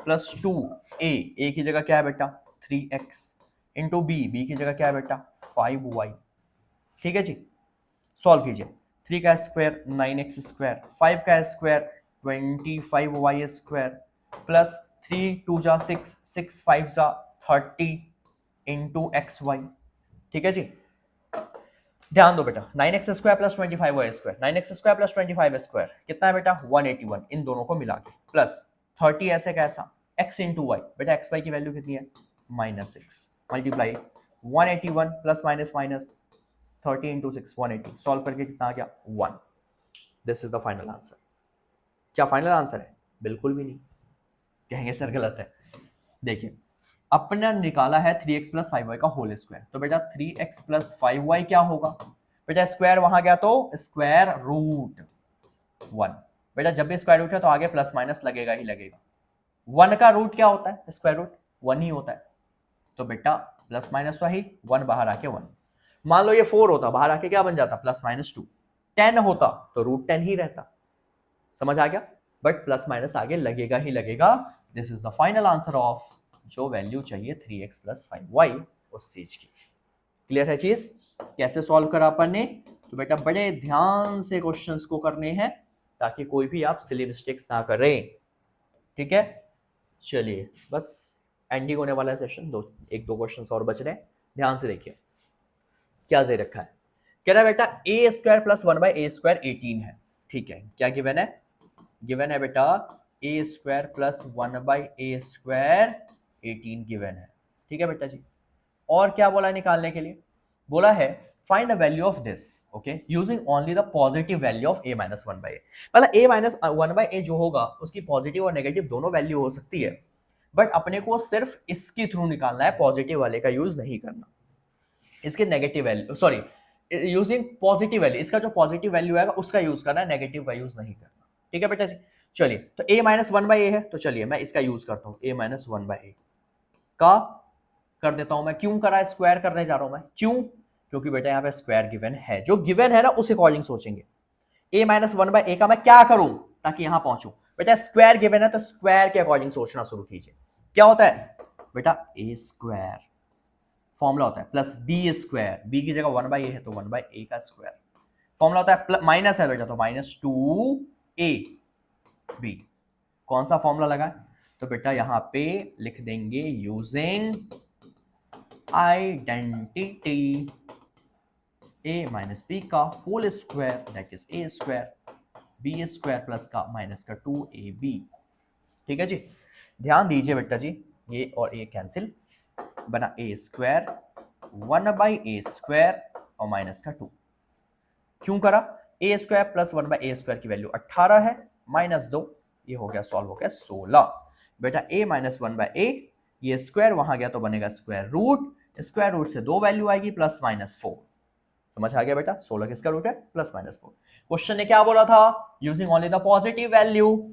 प्लस 2a की जगह क्या है बेटा 3x इंटू b की जगह क्या है बेटा 5y। ठीक है जी, सॉल्व कीजिए। 3 का स्क्वायर 9x स्क्वायर, 5 का स्क्वायर 25y स्क्वायर प्लस 3 2 जा 6, 6 5 जा 30 इंटू एक्स वाई। ठीक है जी, ध्यान दो बेटा 9x square plus 25y square, 9x square plus 25 square कितना है बेटा 181, इन दोनों को मिला के प्लस 30 ऐसे कैसा x इंटू वाई, बेटा एक्स वाई की वैल्यू कितनी है -6 multiply 181 plus minus minus 30 into 6 180, solve करके कितना आ गया 1। This is the final answer. क्या फाइनल आंसर है? बिल्कुल भी नहीं, कहेंगे सर गलत है। देखिए अपने निकाला है 3x प्लस 5y का होल स्क्वायर, तो बेटा 3x प्लस 5y क्या होगा बेटा, स्क्वायर वहां गया तो स्क्वायर रूट 1। बेटा जब भी स्क्वायर रूट है तो आगे प्लस माइनस लगेगा ही लगेगा। 1 का रूट क्या होता है? स्क्वायर रूट 1 ही होता है, तो बेटा प्लस माइनस तो ही 1 बाहर आके 1। मान लो ये 4 होता, बाहर आके क्या बन जाता प्लस माइनस 2। 10 होता तो रूट 10 ही रहता। समझ आ गया? बट प्लस माइनस आगे लगेगा ही लगेगा। This is the final answer of जो वैल्यू चाहिए 3x प्लस 5y उस चीज की। क्लियर है चीज? कैसे सॉल्व करा अपन ने? तो बेटा बड़े ध्यान से क्वेश्चंस को करने हैं ताकि कोई भी आप सिली मिस्टेक्स ना करें। ठीक है, चलिए बस एंडिंग होने वाला है सेशन, एक दो क्वेश्चंस और बच रहे हैं, ध्यान से देखिए क्या दे रखा है। कह रहा है बेटा a square plus 1/a square 18 है। ठीक है, क्या गिवन है? गिवन है बेटा a square plus 1/a square 18 given है। ठीक है बेटा जी, और क्या बोला निकालने के लिए? बोला है find the value of this okay using only the positive value of a minus 1/a। मतलब a माइनस 1/a जो होगा उसकी पॉजिटिव और नेगेटिव दोनों वैल्यू हो सकती है, बट अपने को सिर्फ इसके थ्रू निकालना है, पॉजिटिव वाले का यूज नहीं करना। इसके negative value sorry using positive value, इसका जो पॉजिटिव वैल्यू आएगा उसका यूज करना है, नेगेटिव का यूज नहीं करना। ठीक है बेटा जी, चलिए तो a माइनस 1/a है, तो चलिए मैं इसका यूज करता हूं, a माइनस 1/a का कर देता हूं मैं। क्यों करा? स्क्वायर करने जा रहा हूं मैं। क्यों? क्योंकि बेटा यहाँ पे स्क्वायर गिवन है, जो गिवन है ना उस अकॉर्डिंग सोचेंगे। a माइनस 1/a का मैं क्या करूं ताकि यहां पहुंचूं? बेटा स्क्वायर गिवन है तो स्क्वायर के अकॉर्डिंग सोचना शुरू कीजिए। क्या होता है बेटा? a स्क्वायर फॉर्मूला होता है प्लस बी स्क्वायर, बी की जगह 1/a है तो 1/a का स्क्वायर। फॉर्मूला होता है माइनस है बेटा तो -2ab। कौन सा फॉर्मूला लगा? तो बेटा यहां पे लिख देंगे using identity a minus b का whole square that is a square, b square plus का माइनस का 2ab। ठीक है जी, ध्यान दीजिए बेटा जी, ये और ये कैंसिल, बना a स्क्वायर 1/a स्क्वायर और माइनस का 2। क्यों करा? a square plus 1/a square की वैल्यू 18 है, माइनस 2, ये हो गया सॉल्व हो गया 16। बेटा a माइनस 1/a, ये स्क्वायर वहां गया तो बनेगा स्क्वायर रूट, स्क्वायर रूट से दो वैल्यू आएगी प्लस माइनस 4। समझ आ गया बेटा? 16 किसका रूट है? Plus minus 4। क्वेश्चन ने क्या बोला था? Using only the positive value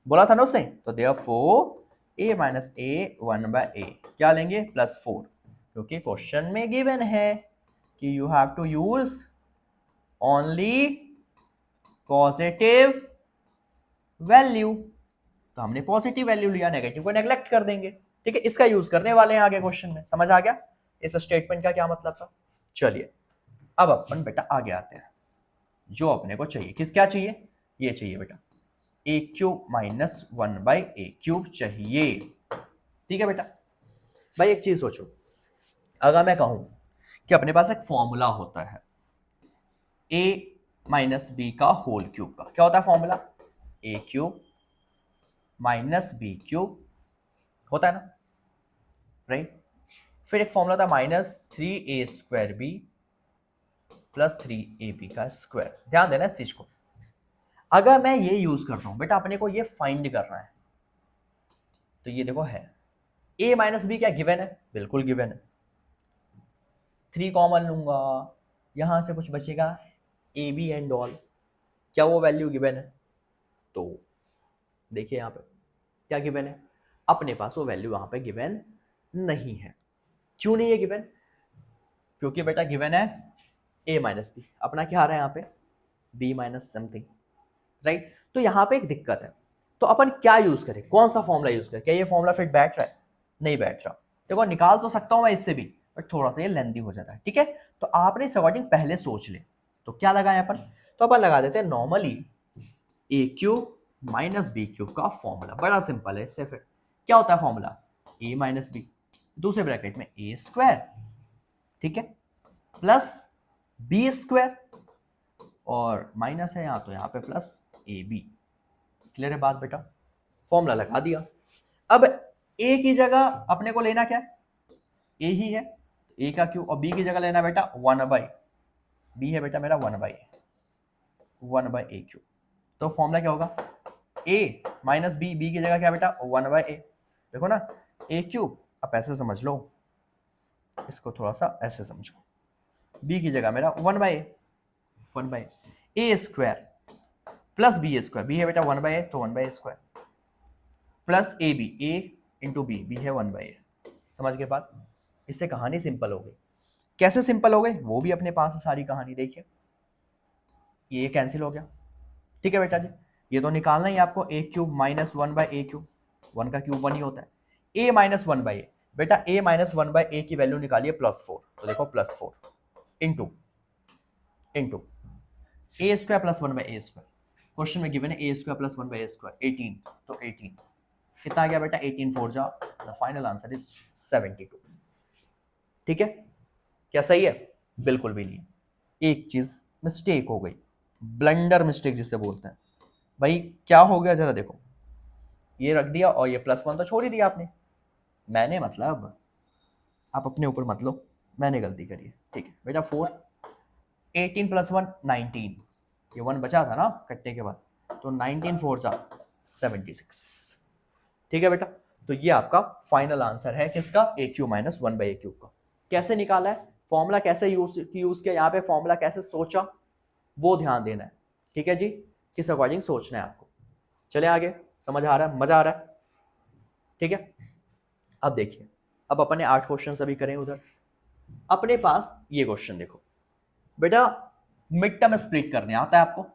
बोला था ना उसने, तो therefore a minus a 1/a क्या लेंगे? +4, क्योंकि क्वेश्चन में गिवन है कि you have to use only positive value, तो हमने पॉजिटिव वैल्यू लिया, नेगेटिव को नेग्लेक्ट कर देंगे। ठीक है, इसका यूज करने वाले हैं आगे क्वेश्चन में। समझ आ गया इस स्टेटमेंट का क्या मतलब था? चलिए अब अपन बेटा आगे आते हैं, जो अपने को चाहिए, किस क्या चाहिए? ये चाहिए बेटा a cube minus 1/a cube चाहिए। ठीक है बेटा, भाई एक चीज सोचो, अगर मैं कहूं कि अपने पास एक फॉर्मूला होता है a माइनस बी का होल क्यूब का, क्या होता है formula? a cube minus b cube होता है ना, राइट? फिर एक फॉर्मूला था -3a square B plus 3ab का स्क्वायर। ध्यान देना इस चीज को, अगर मैं ये यूज करता हूं बेटा, अपने को ये फाइंड करना है, तो ये देखो है a माइनस बी क्या गिवन है? बिल्कुल गिवन है। 3 कॉमन लूंगा, यहां से कुछ बचेगा ए बी एंड ऑल, क्या वो वैल्यू गिवन है? तो देखिए यहां पे क्या गिवन है? अपने पास वो वैल्यू वहां पे गिवन नहीं है। क्यों नहीं है गिवन? क्योंकि बेटा गिवन है a माइनस बी, अपना क्या आ रहा है यहाँ पे? B minus something, right. तो यहाँ पे एक दिक्कत है, तो अपन क्या यूज करें, कौन सा फॉर्मूला यूज करें, क्या ये फॉर्मूला फिट बैठ रहा है, नहीं बैठ रहा। देखो निकाल तो सकता हूं मैं इससे भी, बट थोड़ा सा ये लेंथी हो जाता है, ठीक है। तो आपने इस अकॉर्डिंग पहले सोच ले, तो क्या लगाए अपन, तो अपन लगा देते हैं नॉर्मली ए क्यूब माइनस बी क्यूब का फॉर्मूला, बड़ा सिंपल है। इससे फिर क्या होता है फॉर्मूला, ए माइनस बी, दूसरे ब्रैकेट में ए स्क्वायर, ठीक है, प्लस बी स्क्वायर, और माइनस है यहां तो यहां पे प्लस ए बी। क्लियर है बात बेटा, फॉर्मूला लगा दिया। अब ए की जगह अपने को लेना क्या है, ए ही है, ए का क्यूब, और बी की जगह लेना बेटा 1/, बी है बेटा मेरा 1/, 1/a क्यूब। तो फॉर्मूला क्या होगा, a माइनस बी, बी की जगह क्या बेटा 1/a, देखो ना a क्यूब, अब ऐसे समझ लो, इसको थोड़ा सा ऐसे समझो, b की जगह मेरा 1/a a square plus b square, b है बेटा 1/a तो 1/a square, plus a b, a into b, b है 1/a। समझ के बाद इससे कहानी सिंपल हो गई। कैसे सिंपल हो गई वो भी अपने पास है सारी कहानी, देखिए ये कैंसिल हो गया, ठीक है बेटा जी। ये तो निकालना ही आपको, ए क्यूब माइनस 1/a क्यूब, 1 का क्यूब 1 ही होता है, a माइनस 1/a, बेटा a माइनस 1/a की वैल्यू निकालिए +4, तो देखो +4 into a square plus 1/a square, question में गिवन है a square plus 1/a square 18, तो 18 कितना आ गया बेटा, 18 4 जा, द फाइनल आंसर इज 72। ठीक है, क्या सही है, बिल्कुल भी नहीं। एक चीज मिस्टेक हो गई, ब्लंडर मिस्टेक जिसे बोलते हैं। भाई क्या हो गया जरा देखो, ये रख दिया और ये +1 तो छोड़ ही दिया आपने, मैंने मतलब आप अपने ऊपर मत लो, मैंने गलती करी है, ठीक है बेटा। 4 18 + 1 19, ये 1 बचा था ना कटने के बाद, तो 19 4 जा 76, ठीक है बेटा। तो ये आपका फाइनल आंसर है किसका, ए क्यू माइनस 1/a क्यूब का। कैसे निकाला है, फॉर्मूला कैसे यूज किया, यहाँ पे फॉर्मूला कैसे सोचा वो ध्यान देना है, ठीक है जी, किस अकॉर्डिंग सोचना है आपको। चले आगे, समझ आ रहा है, मजा आ रहा है, ठीक है। अब देखिए, अब अपने 8 क्वेश्चन अभी करें उधर। अपने पास ये क्वेश्चन देखो बेटा, मिड टर्म स्प्लिट करने आता है आपको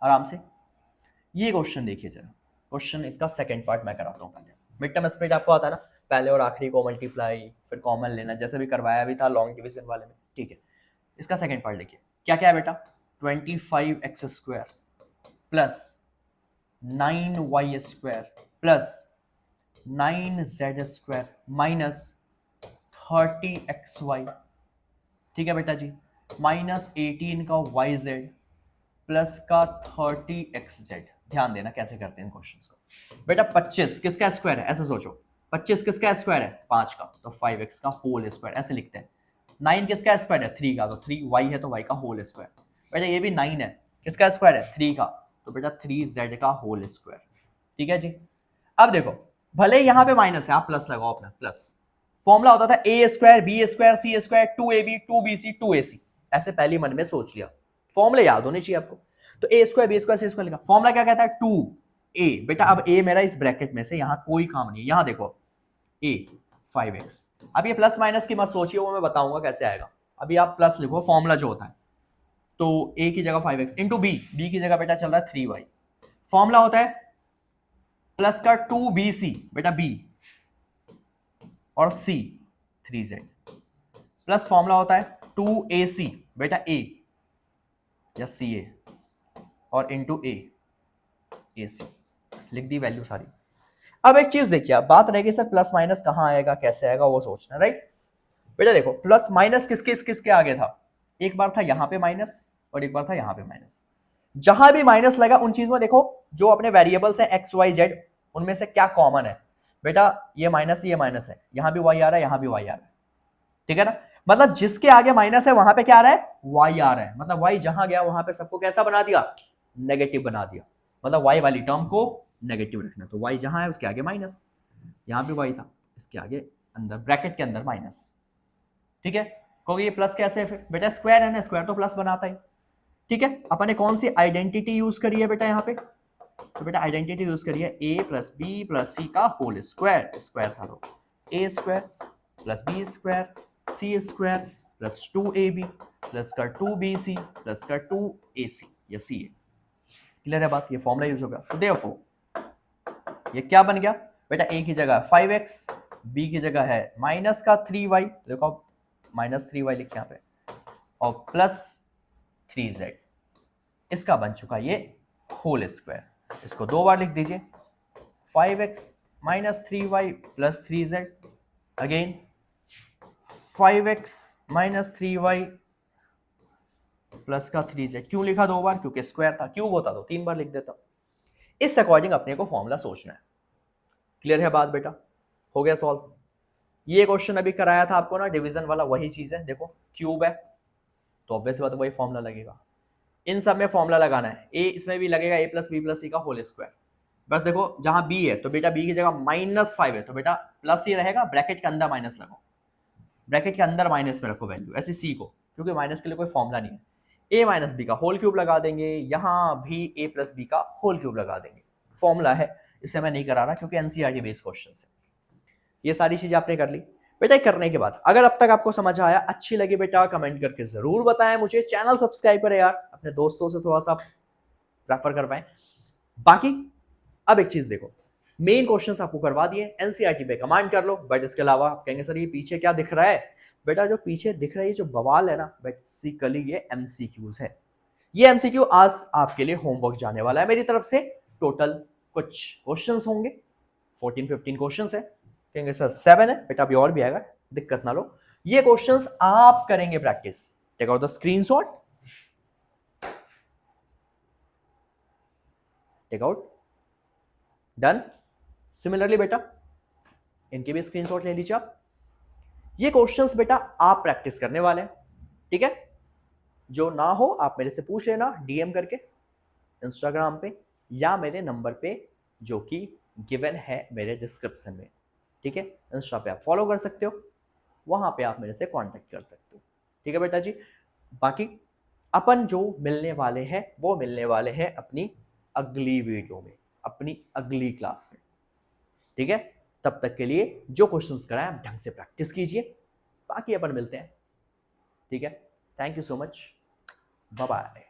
आराम से। ये क्वेश्चन देखिए जरा, क्वेश्चन इसका सेकंड पार्ट मैं कराता हूँ पहले। मिड टर्म स्प्लिट आपको आता है ना, पहले और आखिरी को मल्टीप्लाई फिर कॉमन लेना, जैसे भी करवाया भी था लॉन्ग डिवीजन वाले में, ठीक है। इसका सेकंड पार्ट देखिए, क्या क्या है बेटा, 25x² plus 9y² plus 9z² minus 30xy, ठीक है बेटा जी, माइनस 18 का yz प्लस का 30xz। ध्यान देना कैसे करते हैं क्वेश्चंस को बेटा। 25 किसका स्क्वायर है, ऐसे सोचो, 25 किसका स्क्वायर है, 5 का, तो 5x का होल स्क्वायर ऐसे लिखते हैं। 9 किसका स्क्वायर है, 3 का, तो 3y है तो y का होल स्क्वायर। बेटा ये भी 9 है, किसका स्क्वायर है, 3 का, तो बेटा 3z का होल स्क्वायर, ठीक है जी। अब देखो, भले यहाँ पे माइनस है, आप प्लस लगाओ अपना, प्लस फॉर्मूला होता था a square b square c square 2ab 2bc 2ac, ऐसे पहले मन में सोच लिया, फॉर्मूले याद होने चाहिए आपको। तो a square b square c square लिखा, फॉर्मूला क्या कहता है 2a, बेटा अब a मेरा इस ब्रैकेट में से, यहाँ कोई काम नहीं है, यहाँ देखो a 5x। अब ये प्लस माइनस की मत सोचिए, वो मैं बताऊंगा कैसे आएगा, अभी आप प्लस लिखो, फॉर्मूला जो होता है, तो a की जगह 5x इंटू b, b की जगह बेटा चल रहा है 3y, फॉर्मूला होता है प्लस का 2bc, बेटा b और c 3z, प्लस फॉर्मूला होता है 2ac, बेटा a या ca और इंटू a ac, लिख दी वैल्यू सारी। अब एक चीज देखिए, अब बात रहेगी सर प्लस माइनस कहां आएगा, कैसे आएगा, वो सोचना, राइट। बेटा देखो, प्लस माइनस किसके आगे था, एक बार था यहां पे माइनस और एक बार था यहां पे माइनस। जहां भी माइनस लगा उन चीज में देखो, जो अपने वेरिएबल्स है x y z, उनमें से क्या कॉमन है, बेटा ये माइनस है, यहां भी y आ रहा है, यहां भी y आ रहा है, ठीक है ना। मतलब जिसके आगे माइनस है वहां पे क्या आ रहा है, y आ रहा है, मतलब y जहां गया वहां पे सबको कैसा बना दिया, नेगेटिव बना दिया, मतलब y वाली टर्म को नेगेटिव रखना। तो y जहां है उसके आगे माइनस, यहां भी y था, इसके आगे अंदर ब्रैकेट के अंदर माइनस, ठीक है। क्योंकि ये प्लस कैसे है फिर, बेटा स्क्वायर है ना, स्क्वायर तो प्लस बनाता है, ठीक है। अपन ने कौन सी आइडेंटिटी यूज करी है बेटा यहाँ पे, तो बेटा आइडेंटिटी यूज करी है a plus b plus c का होल स्क्वायर, स्क्वायर था तो a square plus b square c square plus 2ab plus का 2bc प्लस का 2ac, ये सी है। क्लियर है बात, ये फॉर्मूला यूज होगा। तो देयरफॉर ये क्या बन गया बेटा, ए की जगह 5x, बी की जगह है माइनस का 3y, देखो -3y लिखे यहाँ पे, और प्लस 3z, इसका बन चुका ये होल स्क्वायर। इसको 2 बार लिख दीजिए, 5x minus 3y plus 3z, again 5x minus 3y plus का 3z। क्यों लिखा 2 बार? क्योंकि स्क्वायर था, क्यूब होता तो 3 बार लिख देता। इस अकॉर्डिंग अपने को फॉर्मूला सोचना है। क्लियर है बात बेटा? हो गया सॉल्व। ये क्वेश्चन अभी कराया था आपको ना डिवीजन वाला, वही चीज है। देखो क्यूब है तो ऑब्वियस बात वही फॉर्मूला लगेगा। इन सब में फॉर्मूला लगाना है। ए इसमें भी लगेगा a plus b plus c का होल स्क्वायर। बस देखो जहां b है तो बेटा b की जगह -5 है तो बेटा प्लस ही रहेगा, ब्रैकेट के अंदर माइनस लगाओ, ब्रैकेट के अंदर माइनस में रखो वैल्यू, ऐसे c को, क्योंकि माइनस के लिए कोई फॉर्मूला नहीं है। a माइनस बी का होल क्यूब लगा देंगे, यहां भी a प्लस बी का होल क्यूब लगा देंगे। फॉर्मूला है, इसलिए मैं नहीं करा रहा क्योंकि एनसीईआरटी बेस्ड क्वेश्चन है। ये सारी चीजें आपने कर ली बेटा। करने के बाद अगर अब तक आपको समझ आया, अच्छी लगी बेटा, कमेंट करके जरूर बताएं मुझे। चैनल सब्सक्राइब करें यार, अपने दोस्तों से थोड़ा सा रेफर करवाएं। बाकी अब एक चीज देखो, मेन क्वेश्चंस आपको करवा दिए, एनसीईआरटी पे कमांड कर लो। बट इसके अलावा आप कहेंगे सर ये पीछे क्या दिख रहा है? बेटा जो पीछे दिख रहा है, जो बवाल है ना, बेसिकली ये एमसीक्यूज है। ये एमसीक्यू आज आपके लिए होमवर्क जाने वाला है मेरी तरफ से। टोटल कुछ क्वेश्चंस होंगे, 14-15 क्वेश्चंस है। कहेंगे सर 7 है बेटा, अभी और भी आएगा, दिक्कत ना लो। ये क्वेश्चंस आप करेंगे practice. Take out the screenshot, take out, done. Similarly बेटा इनके भी स्क्रीनशॉट ले लीजिए आप। ये क्वेश्चंस बेटा आप प्रैक्टिस करने वाले हैं, ठीक है? जो ना हो आप मेरे से पूछ लेना डीएम करके इंस्टाग्राम पे या मेरे नंबर पे जो कि गिवन है मेरे डिस्क्रिप्शन में, ठीक है? इंस्टा पे आप फॉलो कर सकते हो, वहां पे आप मेरे से कांटेक्ट कर सकते हो, ठीक है बेटा जी? बाकी अपन जो मिलने वाले हैं वो मिलने वाले हैं अपनी अगली वीडियो में, अपनी अगली क्लास में, ठीक है? तब तक के लिए जो क्वेश्चंस कराएं आप ढंग से प्रैक्टिस कीजिए। बाकी अपन मिलते हैं, ठीक है? Thank you so much, bye bye.